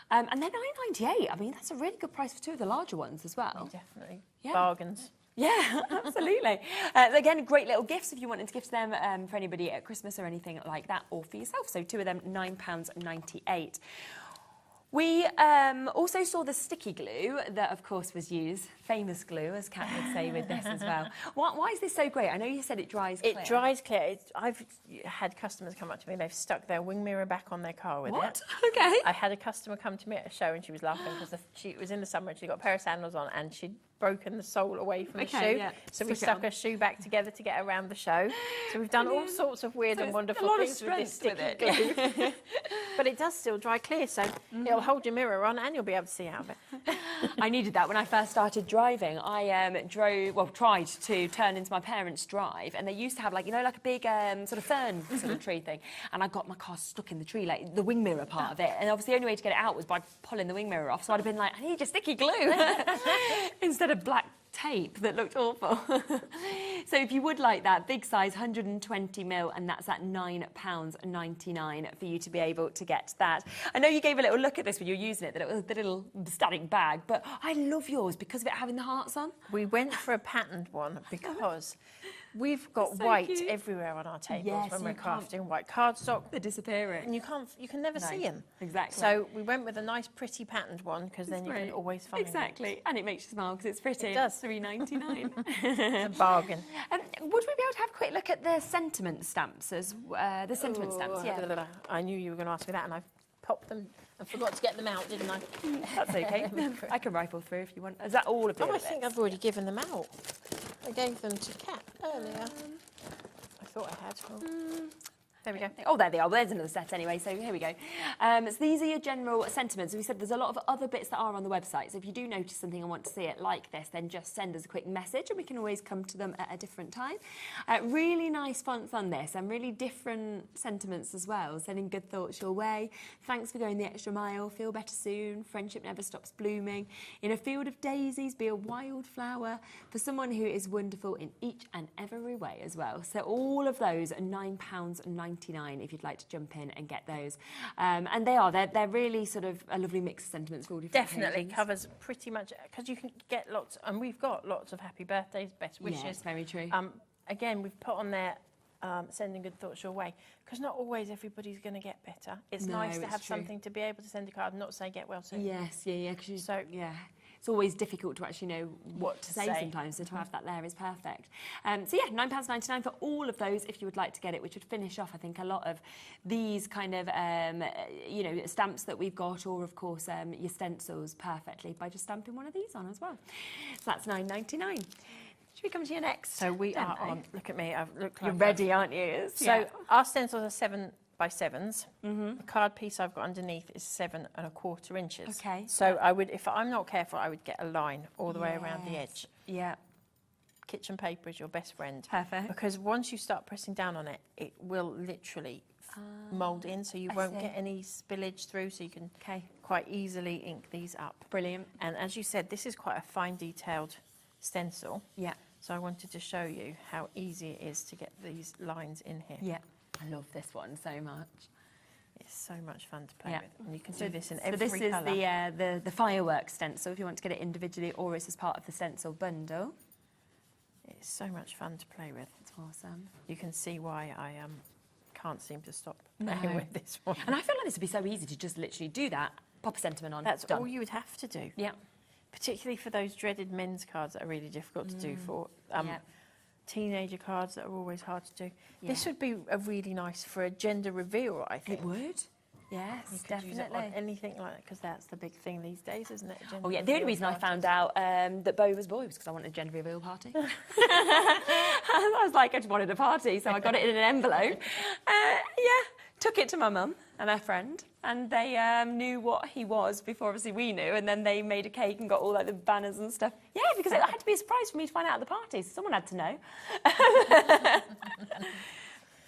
And they're £9.98. I mean, that's a really good price for 2 of the larger ones as well. Definitely. Yeah. Bargains. Yeah, absolutely. Again, great little gifts if you wanted to gift them for anybody at Christmas or anything like that, or for yourself. So 2 of them, £9.98. We also saw the sticky glue that, of course, was used. Famous glue, as Kat would say with this as well. Why is this so great? I know you said it dries clear. It dries clear. I've had customers come up to me, they've stuck their wing mirror back on their car with it. Okay. I had a customer come to me at a show and she was laughing because it was in the summer and she got a pair of sandals on and she'd broken the sole away from the shoe. Yeah. So we stuck her shoe back together to get around the show. So we've done all sorts of weird and wonderful things with this sticky glue. But it does still dry clear, so it'll hold your mirror on and you'll be able to see out of it. I needed that when I first started driving. I tried to turn into my parents' drive, and they used to have like a big sort of fern sort of tree thing, and I got my car stuck in the tree, like the wing mirror part of it, and obviously the only way to get it out was by pulling the wing mirror off. So I'd have been like, I need your sticky glue instead of black tape that looked awful. So if you would like that, big size, 120ml, and that's at £9.99 for you to be able to get that. I know you gave a little look at this when you were using it, that it was the little static bag, but I love yours because of it having the hearts on. We went for a patterned one because we've got white everywhere on our tables when we're crafting white cardstock. They're disappearing. And you can never see them. Exactly. So we went with a nice, pretty patterned one because then you can always find it. And it makes you smile because it's pretty. It does. £3.99. It's a bargain. Would we be able to have a quick look at the sentiment stamps? The sentiment stamps, yeah. I knew you were going to ask me that, and I popped them and forgot to get them out, didn't I? That's okay. I can rifle through if you want. Is that all of it? I think I've already given them out. I gave them to Kat earlier. I thought I had. There we go. Oh, there they are. Well, there's another set anyway, so here we go. So these are your general sentiments. We said there's a lot of other bits that are on the website, so if you do notice something and want to see it like this, then just send us a quick message and we can always come to them at a different time. Really nice fonts on this and really different sentiments as well, sending good thoughts your way. Thanks for going the extra mile. Feel better soon. Friendship never stops blooming. In a field of daisies, be a wildflower. For someone who is wonderful in each and every way as well. So all of those are £9.99 if you'd like to jump in and get those. And they're really sort of a lovely mix of sentiments for all different Definitely occasions. covers pretty much, because you can get lots, and we've got lots of happy birthdays, best wishes. Yes, very true. Again, we've put on there sending good thoughts your way, because not always everybody's going to get better. It's nice to have something to be able to send a card and not say get well soon. Yes, it's always difficult to actually know what to say sometimes, so to have that there is perfect. So yeah, £9.99 for all of those if you would like to get it, which would finish off, I think, a lot of these kind of, stamps that we've got, or of course your stencils perfectly by just stamping one of these on as well. So that's £9.99. Should we come to your next? So we are on, look at me, You're ready, aren't you? So our stencils are 7 by 7s. The card piece I've got underneath is 7 1/4 inches. Okay. So I would, if I'm not careful, I would get a line all the way around the edge. Yeah. Kitchen paper is your best friend. Perfect. Because once you start pressing down on it, it will literally mould in, so you won't get any spillage through, so you can quite easily ink these up. Brilliant. And as you said, this is quite a fine detailed stencil. Yeah. So I wanted to show you how easy it is to get these lines in here. Yeah. I love this one so much. It's so much fun to play with. And you can do this in every colour. So this colour. is the fireworks stencil if you want to get it individually, or it's as part of the stencil bundle. It's so much fun to play with. It's awesome. You can see why I can't seem to stop playing with this one. And I feel like this would be so easy to just literally do that, pop a sentiment on. That's all you would have to do. Yeah. Particularly for those dreaded men's cards that are really difficult to do for teenager cards that are always hard to do. Yeah. This would be a really nice for a gender reveal, I think. It would. Yes, you could definitely. use it on anything like that, because that's the big thing these days, isn't it? Oh yeah, the only reason I found out that Bo was boy was because I wanted a gender reveal party. I was like, I just wanted a party, so I got it in an envelope. Took it to my mum and her friend, and they knew what he was before obviously we knew, and then they made a cake and got all like the banners and stuff. Yeah, because it had to be a surprise for me to find out at the party, so someone had to know.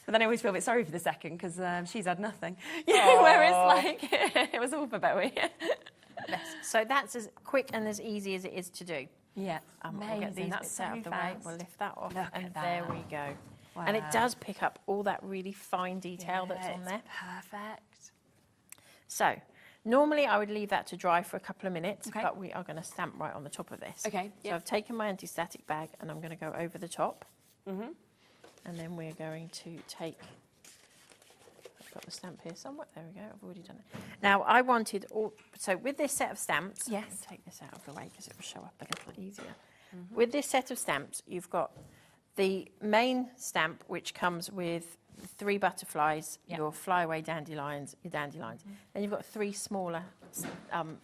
But then I always feel a bit sorry for the second, because she's had nothing. Where it's like, it was all for Bowie. Yes. So that's as quick and as easy as it is to do. Yeah, we'll get these bits out of the way. We'll lift that off, and there we go. Wow. And it does pick up all that really fine detail that's on there. Perfect. So, normally I would leave that to dry for a couple of minutes, but we are going to stamp right on the top of this. Okay. So I've taken my anti-static bag and I'm going to go over the top. And then we're going to take, I've got the stamp here somewhere, there we go, I've already done it. Now I wanted all, so with this set of stamps, I'll take this out of the way because it will show up a little easier. With this set of stamps, you've got the main stamp, which comes with 3 butterflies, your flyaway dandelions, your dandelions. Then you've got 3 smaller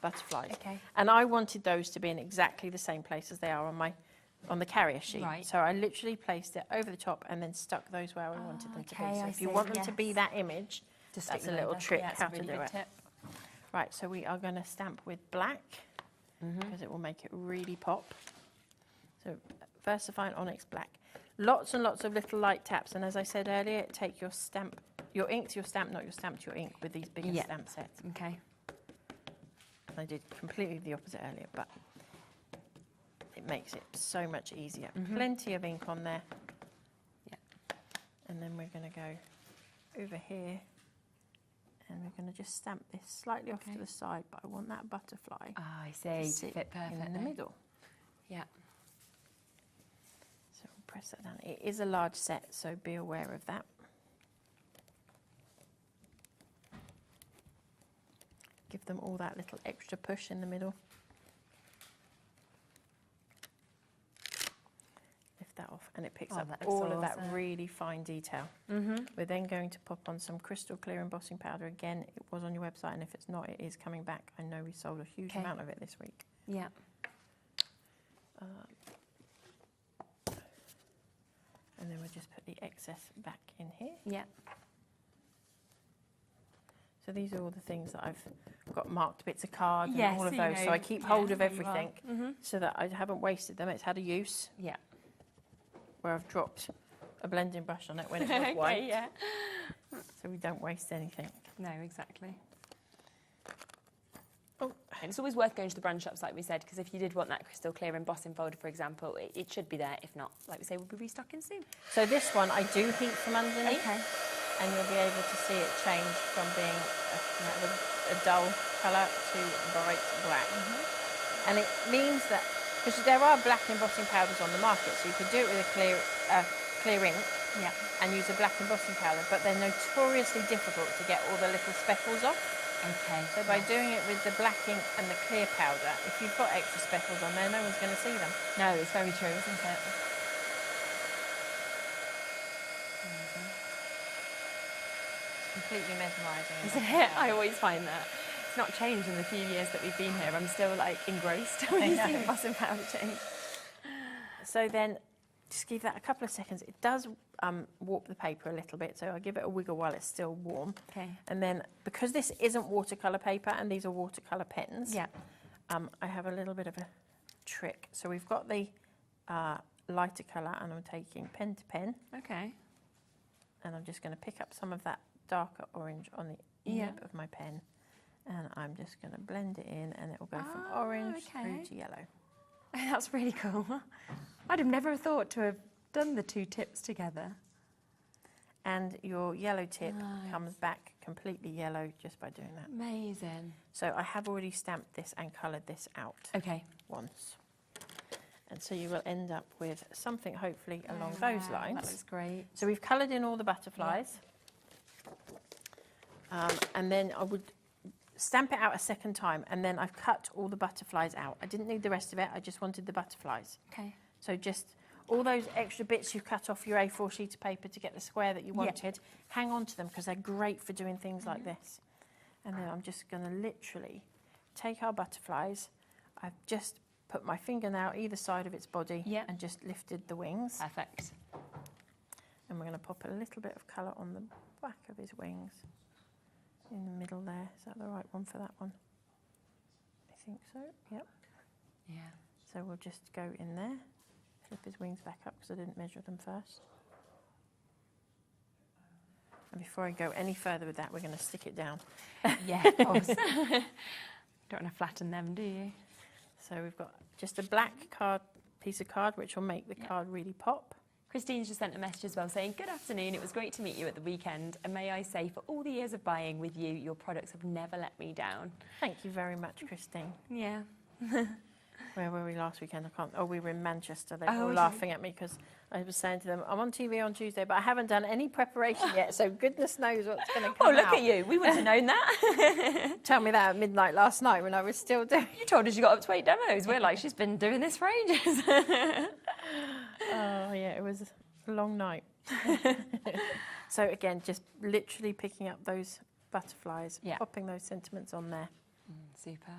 butterflies. Okay. And I wanted those to be in exactly the same place as they are on the carrier sheet. Right. So I literally placed it over the top and then stuck those where I wanted them to be. So if you want them to be that image, just that's a little trick how to do it. Right, so we are going to stamp with black because it will make it really pop. So VersaFine Onyx Black. Lots and lots of little light taps, and as I said earlier, take your stamp, your ink to your stamp, not your stamp to your ink with these bigger stamp sets. Okay. I did completely the opposite earlier, but it makes it so much easier. Plenty of ink on there. Yeah. And then we're going to go over here, and we're going to just stamp this slightly off to the side, but I want that butterfly I see, to fit perfectly in the middle. Yeah. So we'll press that down. It is a large set, so be aware of that. Give them all that little extra push in the middle. Lift that off, and it picks up all of that really fine detail. We're then going to pop on some crystal clear embossing powder. Again, it was on your website, and if it's not, it is coming back. I know we sold a huge amount of it this week. Yeah. And then we'll just put the excess back in here. Yeah. So these are all the things that I've got marked bits of card and all of those. So I keep hold of everything so that I haven't wasted them. It's had a use. Yeah. Where I've dropped a blending brush on it when it was white. Yeah. So we don't waste anything. No, exactly. Oh. And it's always worth going to the brand shops, like we said, because if you did want that crystal clear embossing folder, for example, it should be there. If not, like we say, we'll be restocking soon. So this one I do heat from underneath. Okay. And you'll be able to see it change from being a dull colour to bright black. And it means that, because there are black embossing powders on the market, so you could do it with a clear ink and use a black embossing powder, but they're notoriously difficult to get all the little speckles off. Okay. So by doing it with the black ink and the clear powder, if you've got extra speckles on there, no one's going to see them. No, it's very true, isn't it? Completely mesmerising. Isn't it? I always find that. It's not changed in the few years that we've been here. I'm still like engrossed when you see embossing powder change. So then just give that a couple of seconds. It does warp the paper a little bit, so I give it a wiggle while it's still warm. Okay. And then because this isn't watercolour paper and these are watercolour pens, I have a little bit of a trick. So we've got the lighter colour and I'm taking pen to pen. Okay. And I'm just going to pick up some of that darker orange on the nib of my pen, and I'm just going to blend it in, and it will go from orange through to yellow. That's really cool. I'd have never thought to have done the two tips together. And your yellow tip comes back completely yellow just by doing that. Amazing. So I have already stamped this and coloured this out once. And so you will end up with something hopefully along those lines. That looks great. So we've coloured in all the butterflies. And then I would stamp it out a second time, and then I've cut all the butterflies out. I didn't need the rest of it, I just wanted the butterflies. Okay. So just all those extra bits you've cut off your A4 sheet of paper to get the square that you wanted, hang on to them because they're great for doing things like this. And then I'm just going to literally take our butterflies. I've just put my fingernail either side of its body and just lifted the wings. Perfect. And we're going to pop a little bit of colour on the back of his wings. In the middle there. Is that the right one for that one? I think so, yep. Yeah. So we'll just go in there, flip his wings back up because I didn't measure them first. And before I go any further with that, we're going to stick it down. Yeah, of course. Don't want to flatten them, do you? So we've got just a black piece of card, which will make the card really pop. Christine's just sent a message as well saying, good afternoon, it was great to meet you at the weekend, and may I say, for all the years of buying with you, your products have never let me down. Thank you very much, Christine. Yeah. Where were we last weekend? I can't. Oh, we were in Manchester. They were all laughing at me because I was saying to them, I'm on TV on Tuesday, but I haven't done any preparation yet, so goodness knows what's going to come out. Oh, look at you. We wouldn't have known that. Tell me that at midnight last night when I was still doing. You told us you got up to 8 demos. We're like, she's been doing this for ages. Oh, yeah, it was a long night. So again, just literally picking up those butterflies, popping those sentiments on there. Super.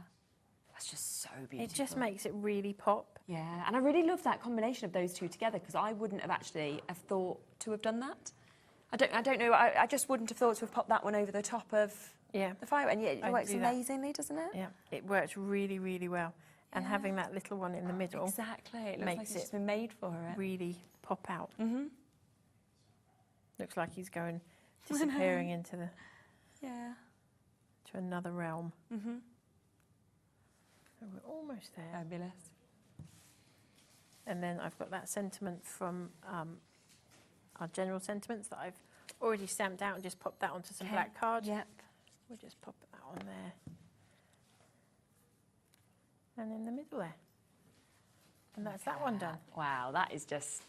That's just so beautiful. It just makes it really pop. Yeah, and I really love that combination of those two together because I wouldn't have actually have thought to have done that. I don't know. I just wouldn't have thought to have popped that one over the top of the fire. And it works amazingly, doesn't it? Yeah, it works really, really well. And having that little one in the middle, exactly, it looks like it's been made for it. Really pop out. Looks like he's going disappearing into the to another realm. So we're almost there. Fabulous. And then I've got that sentiment from our general sentiments that I've already stamped out and just popped that onto some black card. Yep. We'll just pop that on there. And in the middle there. And that's that one done. Wow, that is just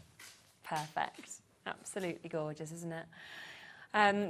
perfect. Absolutely gorgeous, isn't it?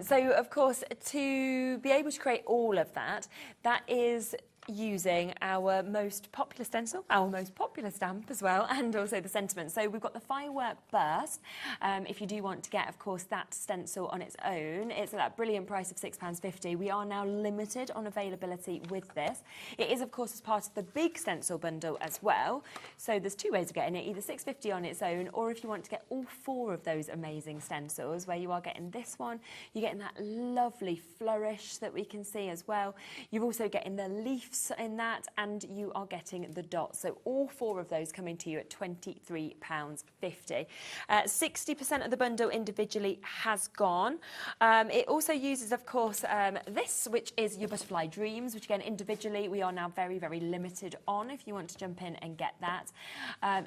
So, of course, to be able to create all of that, that is using our most popular stencil, our most popular stamp as well, and also the sentiment. So we've got the Firework Burst. If you do want to get, of course, that stencil on its own, it's at that brilliant price of £6.50. We are now limited on availability with this. It is, of course, as part of the big stencil bundle as well. So there's two ways of getting it, either £6.50 on its own, or if you want to get all four of those amazing stencils, where you are getting this one, you're getting that lovely flourish that we can see as well. You're also getting the leaf in that, and you are getting the dots. So all four of those coming to you at £23.50. 60% of the bundle individually has gone. It also uses, of course, this, which is your Butterfly Dreams, which again, individually, we are now very, very limited on if you want to jump in and get that.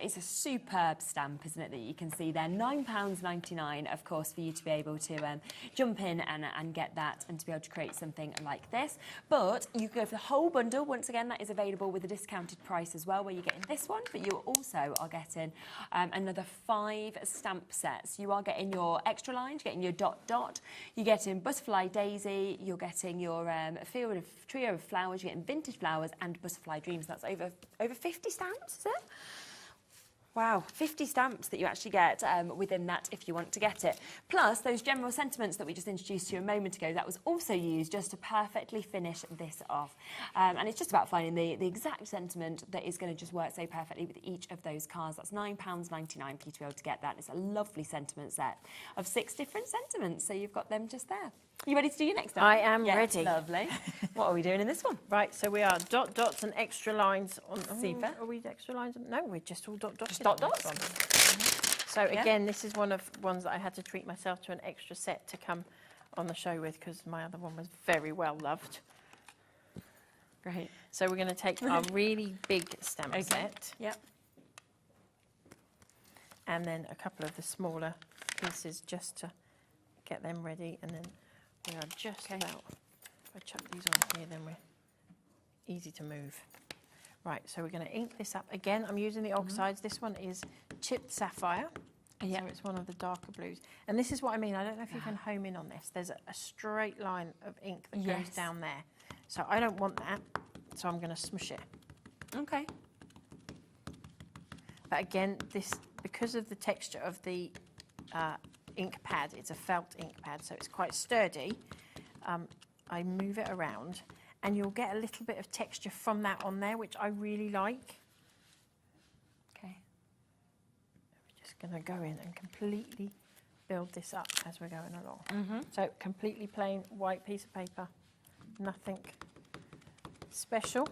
It's a superb stamp, isn't it, that you can see there. £9.99, of course, for you to be able to jump in and get that and to be able to create something like this. But you can go for the whole bundle. Once again, that is available with a discounted price as well, where you're getting this one, but you also are getting another 5 stamp sets. You are getting your extra lines, you're getting your dot dot, you're getting Butterfly Daisy, you're getting your trio of flowers, you're getting Vintage Flowers and Butterfly Dreams. That's over 50 stamps, is it? Wow, 50 stamps that you actually get within that if you want to get it. Plus, those general sentiments that we just introduced to you a moment ago, that was also used just to perfectly finish this off. And it's just about finding the exact sentiment that is going to just work so perfectly with each of those cards. That's £9.99 for you to be able to get that. It's a lovely sentiment set of 6 different sentiments, so you've got them just there. You ready to do your next one? I am ready. Lovely. What are we doing in this one? Right, so we are dot dots and extra lines on. Super. Are we extra lines? No, we're just all dot dots. Just dot dots. So again, this is one of ones that I had to treat myself to an extra set to come on the show with, because my other one was very well loved. Great. So we're going to take our really big stamp set. Yep. And then a couple of the smaller pieces just to get them ready, and then we are just about, if I chuck these on here, then we're easy to move. Right, so we're going to ink this up. Again, I'm using the oxides. This one is chipped sapphire. So it's one of the darker blues. And this is what I mean. I don't know if you can home in on this. There's a straight line of ink that goes down there. So I don't want that, so I'm going to smush it. Okay. But again, this, because of the texture of the ink pad, it's a felt ink pad, so it's quite sturdy. I move it around, and you'll get a little bit of texture from that on there, which I really like. Okay. We're just going to go in and completely build this up as we're going along. So completely plain white piece of paper, nothing special.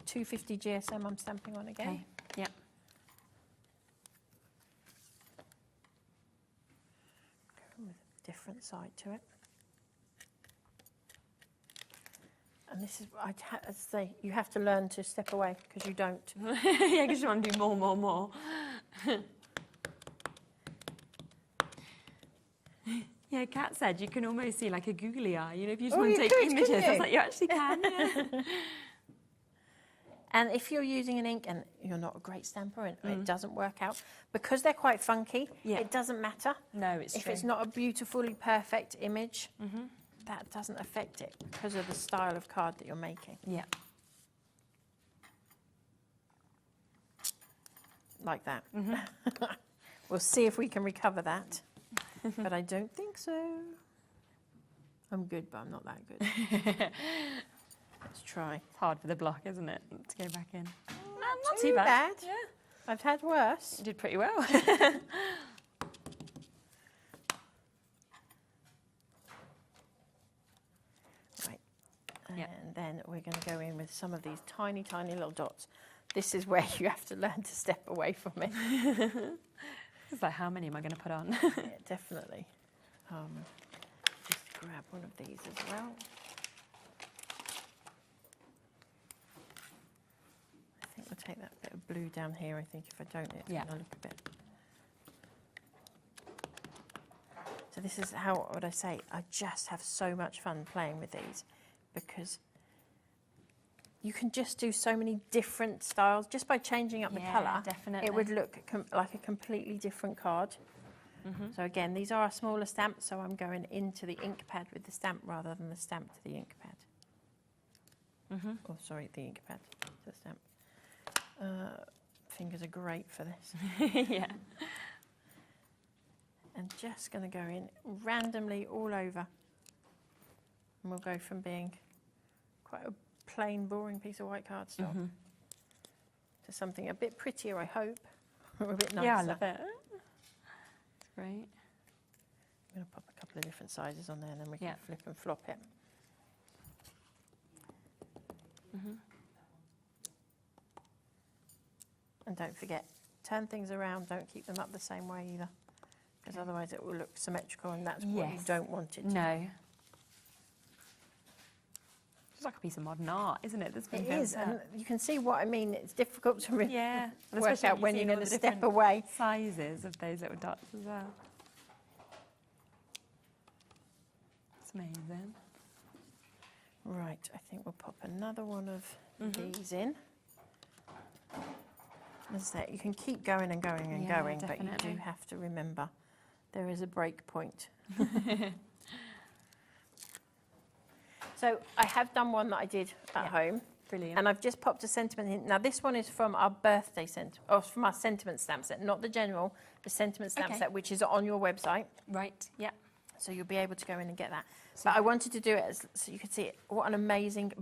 250 GSM I'm stamping on again. Okay. Yep. With a different side to it. And this is, I'd say, you have to learn to step away, because you don't. Yeah, because you want to do more. Yeah, Kat said you can almost see like a googly eye. You know, if you just want to take images, it's like you actually can. Yeah. And if you're using an ink and you're not a great stamper and it doesn't work out, because they're quite funky, it doesn't matter. No, it's true. If it's not a beautifully perfect image, that doesn't affect it because of the style of card that you're making. Yeah. Like that. We'll see if we can recover that. But I don't think so. I'm good, but I'm not that good. Let's try. It's hard for the block, isn't it, to go back in? Not too bad. Yeah. I've had worse. You did pretty well. Right. And then we're going to go in with some of these tiny, tiny little dots. This is where you have to learn to step away from it. It's like, how many am I going to put on? Yeah, definitely. Just grab one of these as well. I think we'll take that bit of blue down here. I think if I don't, it's going to look a bit. So this is how, what would I say, I just have so much fun playing with these, because you can just do so many different styles just by changing up the colour. Definitely. It would look like a completely different card. So again, these are a smaller stamp, so I'm going into the ink pad with the stamp rather than the stamp to the ink pad. Oh, sorry, the ink pad, the stamp. Fingers are great for this. Yeah. And just going to go in randomly all over. And we'll go from being quite a plain, boring piece of white cardstock to something a bit prettier, I hope, or a bit nicer. Yeah, I love it. It's great. I'm going to pop a couple of different sizes on there, and then we can flip and flop it. And don't forget, turn things around, don't keep them up the same way either, because otherwise it will look symmetrical, and that's what you don't want it to. No. It's like a piece of modern art, isn't it? It is, and you can see what I mean. It's difficult to work especially out when you're going to step away. Sizes of those little dots as well. It's amazing. Right, I think we'll pop another one of these in. As I say, you can keep going and going and going, definitely. but you do have to remember there is a break point. So I have done one that I did at home. Brilliant. And I've just popped a sentiment in. Now this one is from our birthday from our sentiment stamp set, not the general, the sentiment stamp set, which is on your website. Right, yeah. So you'll be able to go in and get that. But I wanted to do it so you could see it. What an amazing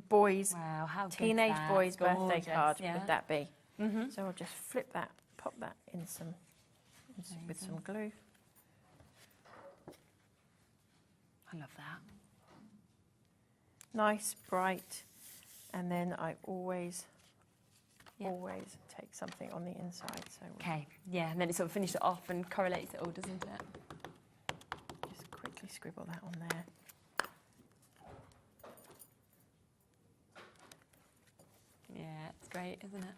teenage boys' birthday card would that be? So I'll just flip that, pop that in with some glue. I love that. Nice, bright, and then I always take something on the inside. So and then it sort of finishes it off and correlates it all, doesn't it? Just quickly scribble that on there. Yeah, it's great, isn't it?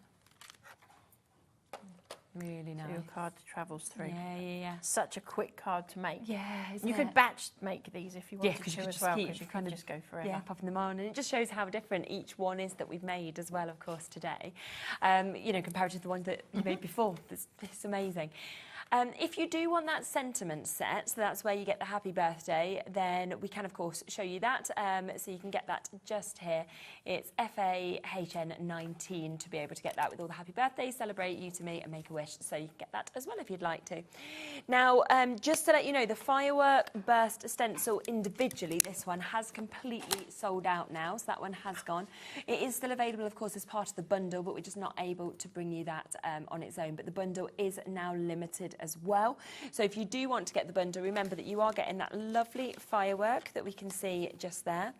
Really nice. So your card travels through. Yeah. Such a quick card to make. Yeah, you could batch make these if you wanted to as well, because you kind could of just go forever. Yeah, popping them on, and it just shows how different each one is that we've made as well, of course, today. Compared to the ones that you made before. It's amazing. If you do want that sentiment set, so that's where you get the happy birthday, then we can, of course, show you that. So you can get that just here. It's FAHN19 to be able to get that with all the happy birthdays, celebrate, you to me, and make a wish. So you can get that as well if you'd like to. Now, just to let you know, the firework burst stencil individually, this one has completely sold out now. So that one has gone. It is still available, of course, as part of the bundle, but we're just not able to bring you that on its own. But the bundle is now limited as well. So if you do want to get the bundle, remember that you are getting that lovely firework that we can see just there.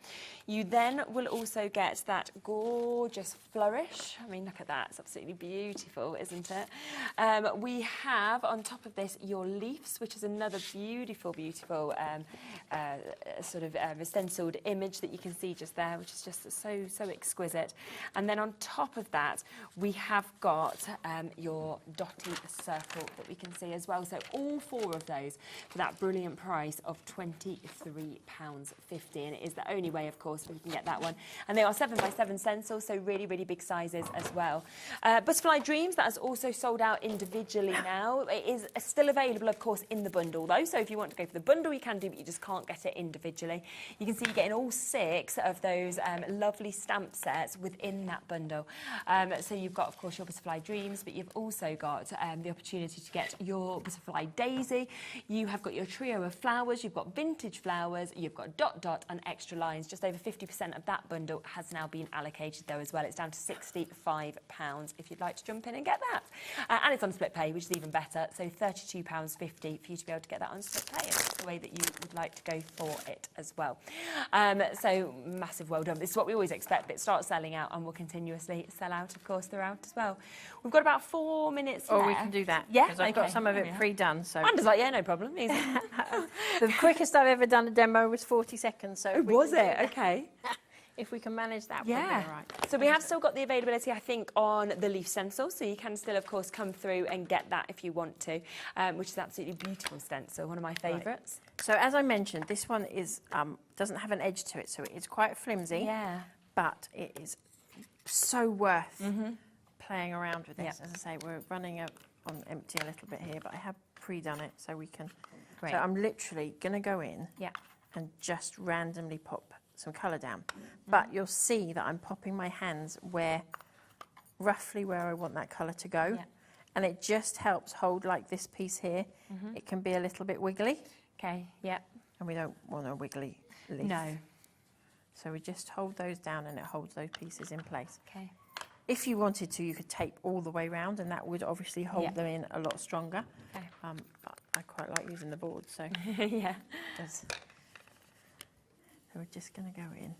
You then will also get that gorgeous flourish. I mean, look at that. It's absolutely beautiful, isn't it? We have on top of this your leaves, which is another beautiful, beautiful sort of stenciled image that you can see just there, which is just so exquisite. And then on top of that, we have got your dotty circle that we can see as well. So all four of those for that brilliant price of £23.50, and it is the only way, of course, we can get that one. And they are 7x7 stencils, so really, really big sizes as well. Butterfly Dreams, that has also sold out individually now. It is still available, of course, in the bundle though. So if you want to go for the bundle, you can do, but you just can't get it individually. You can see you're getting all 6 of those lovely stamp sets within that bundle. So you've got, of course, your Butterfly Dreams, but you've also got the opportunity to get your Butterfly Daisy. You have got your trio of flowers. You've got vintage flowers. You've got dot and extra lines. Just over 50% of that bundle has now been allocated though as well. It's down to £65 if you'd like to jump in and get that. And it's on split pay, which is even better. So £32.50 for you to be able to get that on split pay. And that's the way that you would like to go for it as well. So massive well done. This is what we always expect, but it starts selling out and will continuously sell out, of course, throughout as well. We've got about 4 minutes left. Oh, we can do that. Yeah, because I've got some of it pre-done. So Amanda's like, yeah, no problem. Easy. The quickest I've ever done a demo was 40 seconds. So was it? Okay. If we can manage that, we'll be all right. So we have still got the availability, I think, on the leaf stencil. So you can still, of course, come through and get that if you want to, which is absolutely beautiful stencil, one of my favourites. Right. So as I mentioned, this one is doesn't have an edge to it, so it is quite flimsy. Yeah. But it is so worth playing around with this. As I say, we're running on empty a little bit here, but I have pre-done it so we can. Great. So I'm literally going to go in and just randomly pop some colour down. But you'll see that I'm popping my hands roughly where I want that colour to go. And it just helps hold like this piece here. It can be a little bit wiggly. Okay, yeah. And we don't want a wiggly leaf. No. So we just hold those down and it holds those pieces in place. Okay. If you wanted to, you could tape all the way round and that would obviously hold them in a lot stronger. Okay. But I quite like using the board, so yeah. it does. So we're just going to go in.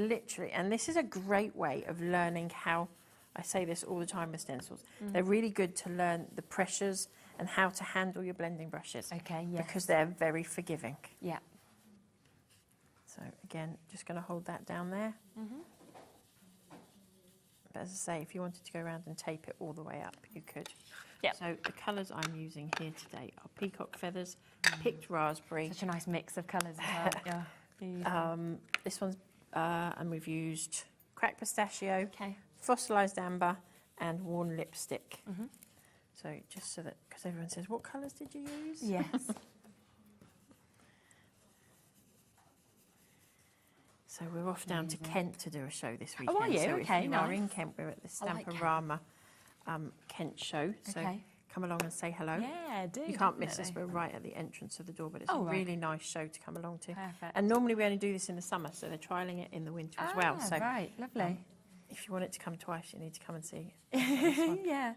Literally, and this is a great way of learning how, I say this all the time with stencils, they're really good to learn the pressures and how to handle your blending brushes. Okay, yes. Because they're very forgiving. Yeah. So again, just going to hold that down there. But as I say, if you wanted to go around and tape it all the way up, you could. Yeah. So the colours I'm using here today are peacock feathers, picked raspberry. Such a nice mix of colours as well. Yeah. This one's, and we've used cracked pistachio, Okay. fossilised amber, and worn lipstick. So just so that, because everyone says, what colours did you use? Yes. So we're off down to Kent to do a show this weekend. Oh, are you? So okay, if you nice. are in Kent, we're at the I like Stamporama Kent show. So Okay. come along and say hello. Yeah, do. You can't miss us. definitely. We're right at the entrance of the door, but it's Oh, a right. really nice show to come along to. Perfect. And normally we only do this in the summer, so they're trialling it in the winter as well. So right, lovely. if you want it to come twice, you need to come and see this one. Yeah.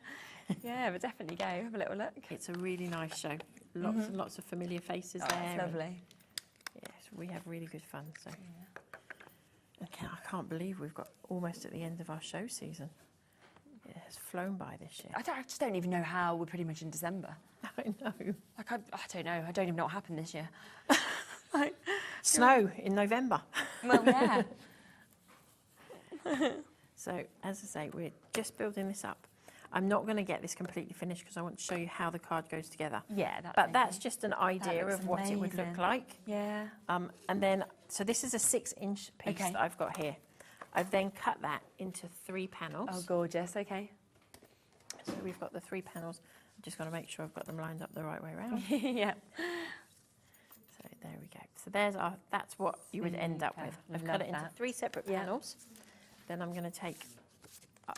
Yeah, but definitely go. Have a little look. It's a really nice show. Lots and lots of familiar faces Oh, there. that's and lovely. yes, we have really good fun. So I can't believe we've got almost at the end of our show season. It has flown by this year. I just don't even know how we're pretty much in December. I know. Like, I don't know. I don't even know what happened this year. Snow in November. Well, yeah. So, as I say, we're just building this up. I'm not going to get this completely finished because I want to show you how the card goes together. Yeah, But that's just an idea looks of what it would look amazing. like. Yeah. And then, so this is a 6-inch piece Okay. that I've got here. I've then cut that into 3 panels. Oh, gorgeous. Okay. So we've got the 3 panels. I'm just going to make sure I've got them lined up the right way around. yeah. So there we go. So that's what you would end up with. I've cut it into 3 separate panels. Then I'm going to take,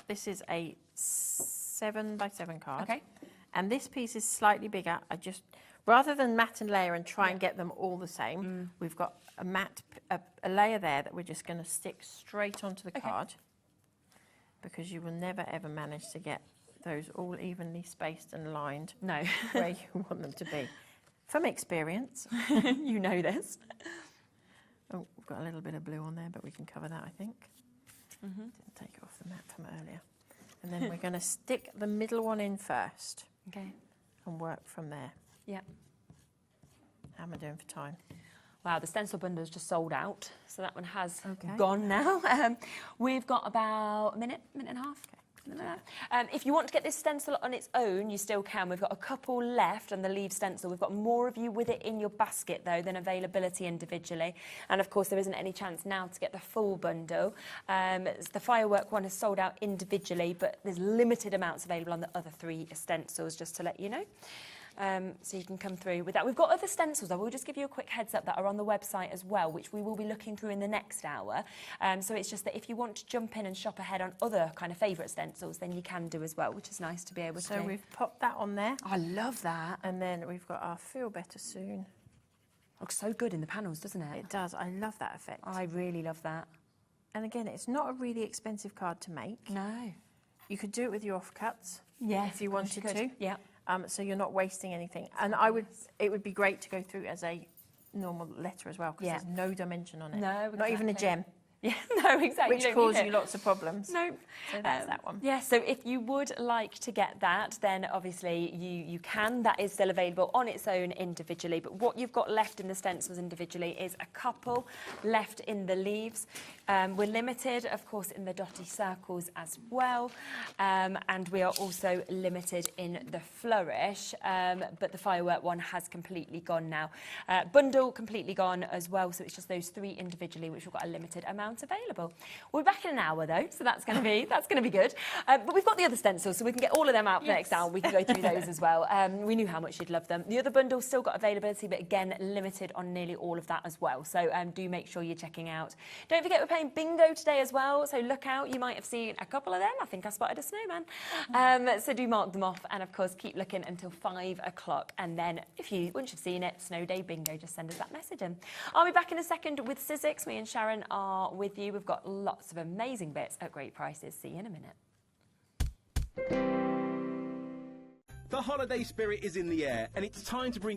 this is a 7x7 card. Okay. And this piece is slightly bigger. Rather than mat and layer and try and get them all the same, we've got a layer there that we're just going to stick straight onto the card, because you will never ever manage to get those all evenly spaced and lined No. where you want them to be. From experience. You know this. Oh, we've got a little bit of blue on there, but we can cover that, I think. Didn't take it off the mat from earlier. And then we're going to stick the middle one in first Okay. and work from there. Yeah. How am I doing for time? Wow, the stencil bundle's just sold out, so that one has Okay. gone now. We've got about a minute and a half. something like that. If you want to get this stencil on its own, you still can. We've got a couple left on the leaf stencil. We've got more of you with it in your basket, though, than availability individually. And, of course, there isn't any chance now to get the full bundle. The firework one is sold out individually, but there's limited amounts available on the other 3 stencils, just to let you know. So you can come through with that. We've got other stencils, I will just give you a quick heads up, that are on the website as well, which we will be looking through in the next hour. So it's just that if you want to jump in and shop ahead on other kind of favourite stencils, then you can do as well, which is nice to be able to do. So we've popped that on there. I love that. And then we've got our Feel Better Soon. Looks so good in the panels, doesn't it? It does. I love that effect. I really love that. And again, it's not a really expensive card to make. No. You could do it with your offcuts. Yes, if you wanted to. Yeah. So you're not wasting anything. And it would be great to go through as a normal letter as well, because there's no dimension on it. No, exactly. Not even a gem. Yeah, no, exactly. Which causes you lots of problems. No. So that's that one. Yeah, so if you would like to get that, then obviously you can. That is still available on its own individually. But what you've got left in the stencils individually is a couple left in the leaves. We're limited, of course, in the dotty circles as well. And we are also limited in the flourish. But the firework one has completely gone now. Bundle completely gone as well. So it's just those 3 individually, which we've got a limited amount amount available. We'll be back in an hour though, so that's going to be good. But we've got the other stencils, so we can get all of them out for next hour. We can go through those as well. We knew how much you'd love them. The other bundle's still got availability, but again, limited on nearly all of that as well. So do make sure you're checking out. Don't forget we're playing bingo today as well, so look out. You might have seen a couple of them. I think I spotted a snowman. So do mark them off, and of course keep looking until 5 o'clock. And then once you've seen it, Snow Day Bingo, just send us that message in. I'll be back in a second with Sizzix. Me and Sharon are with you. We've got lots of amazing bits at great prices. See you in a minute. The holiday spirit is in the air, and it's time to bring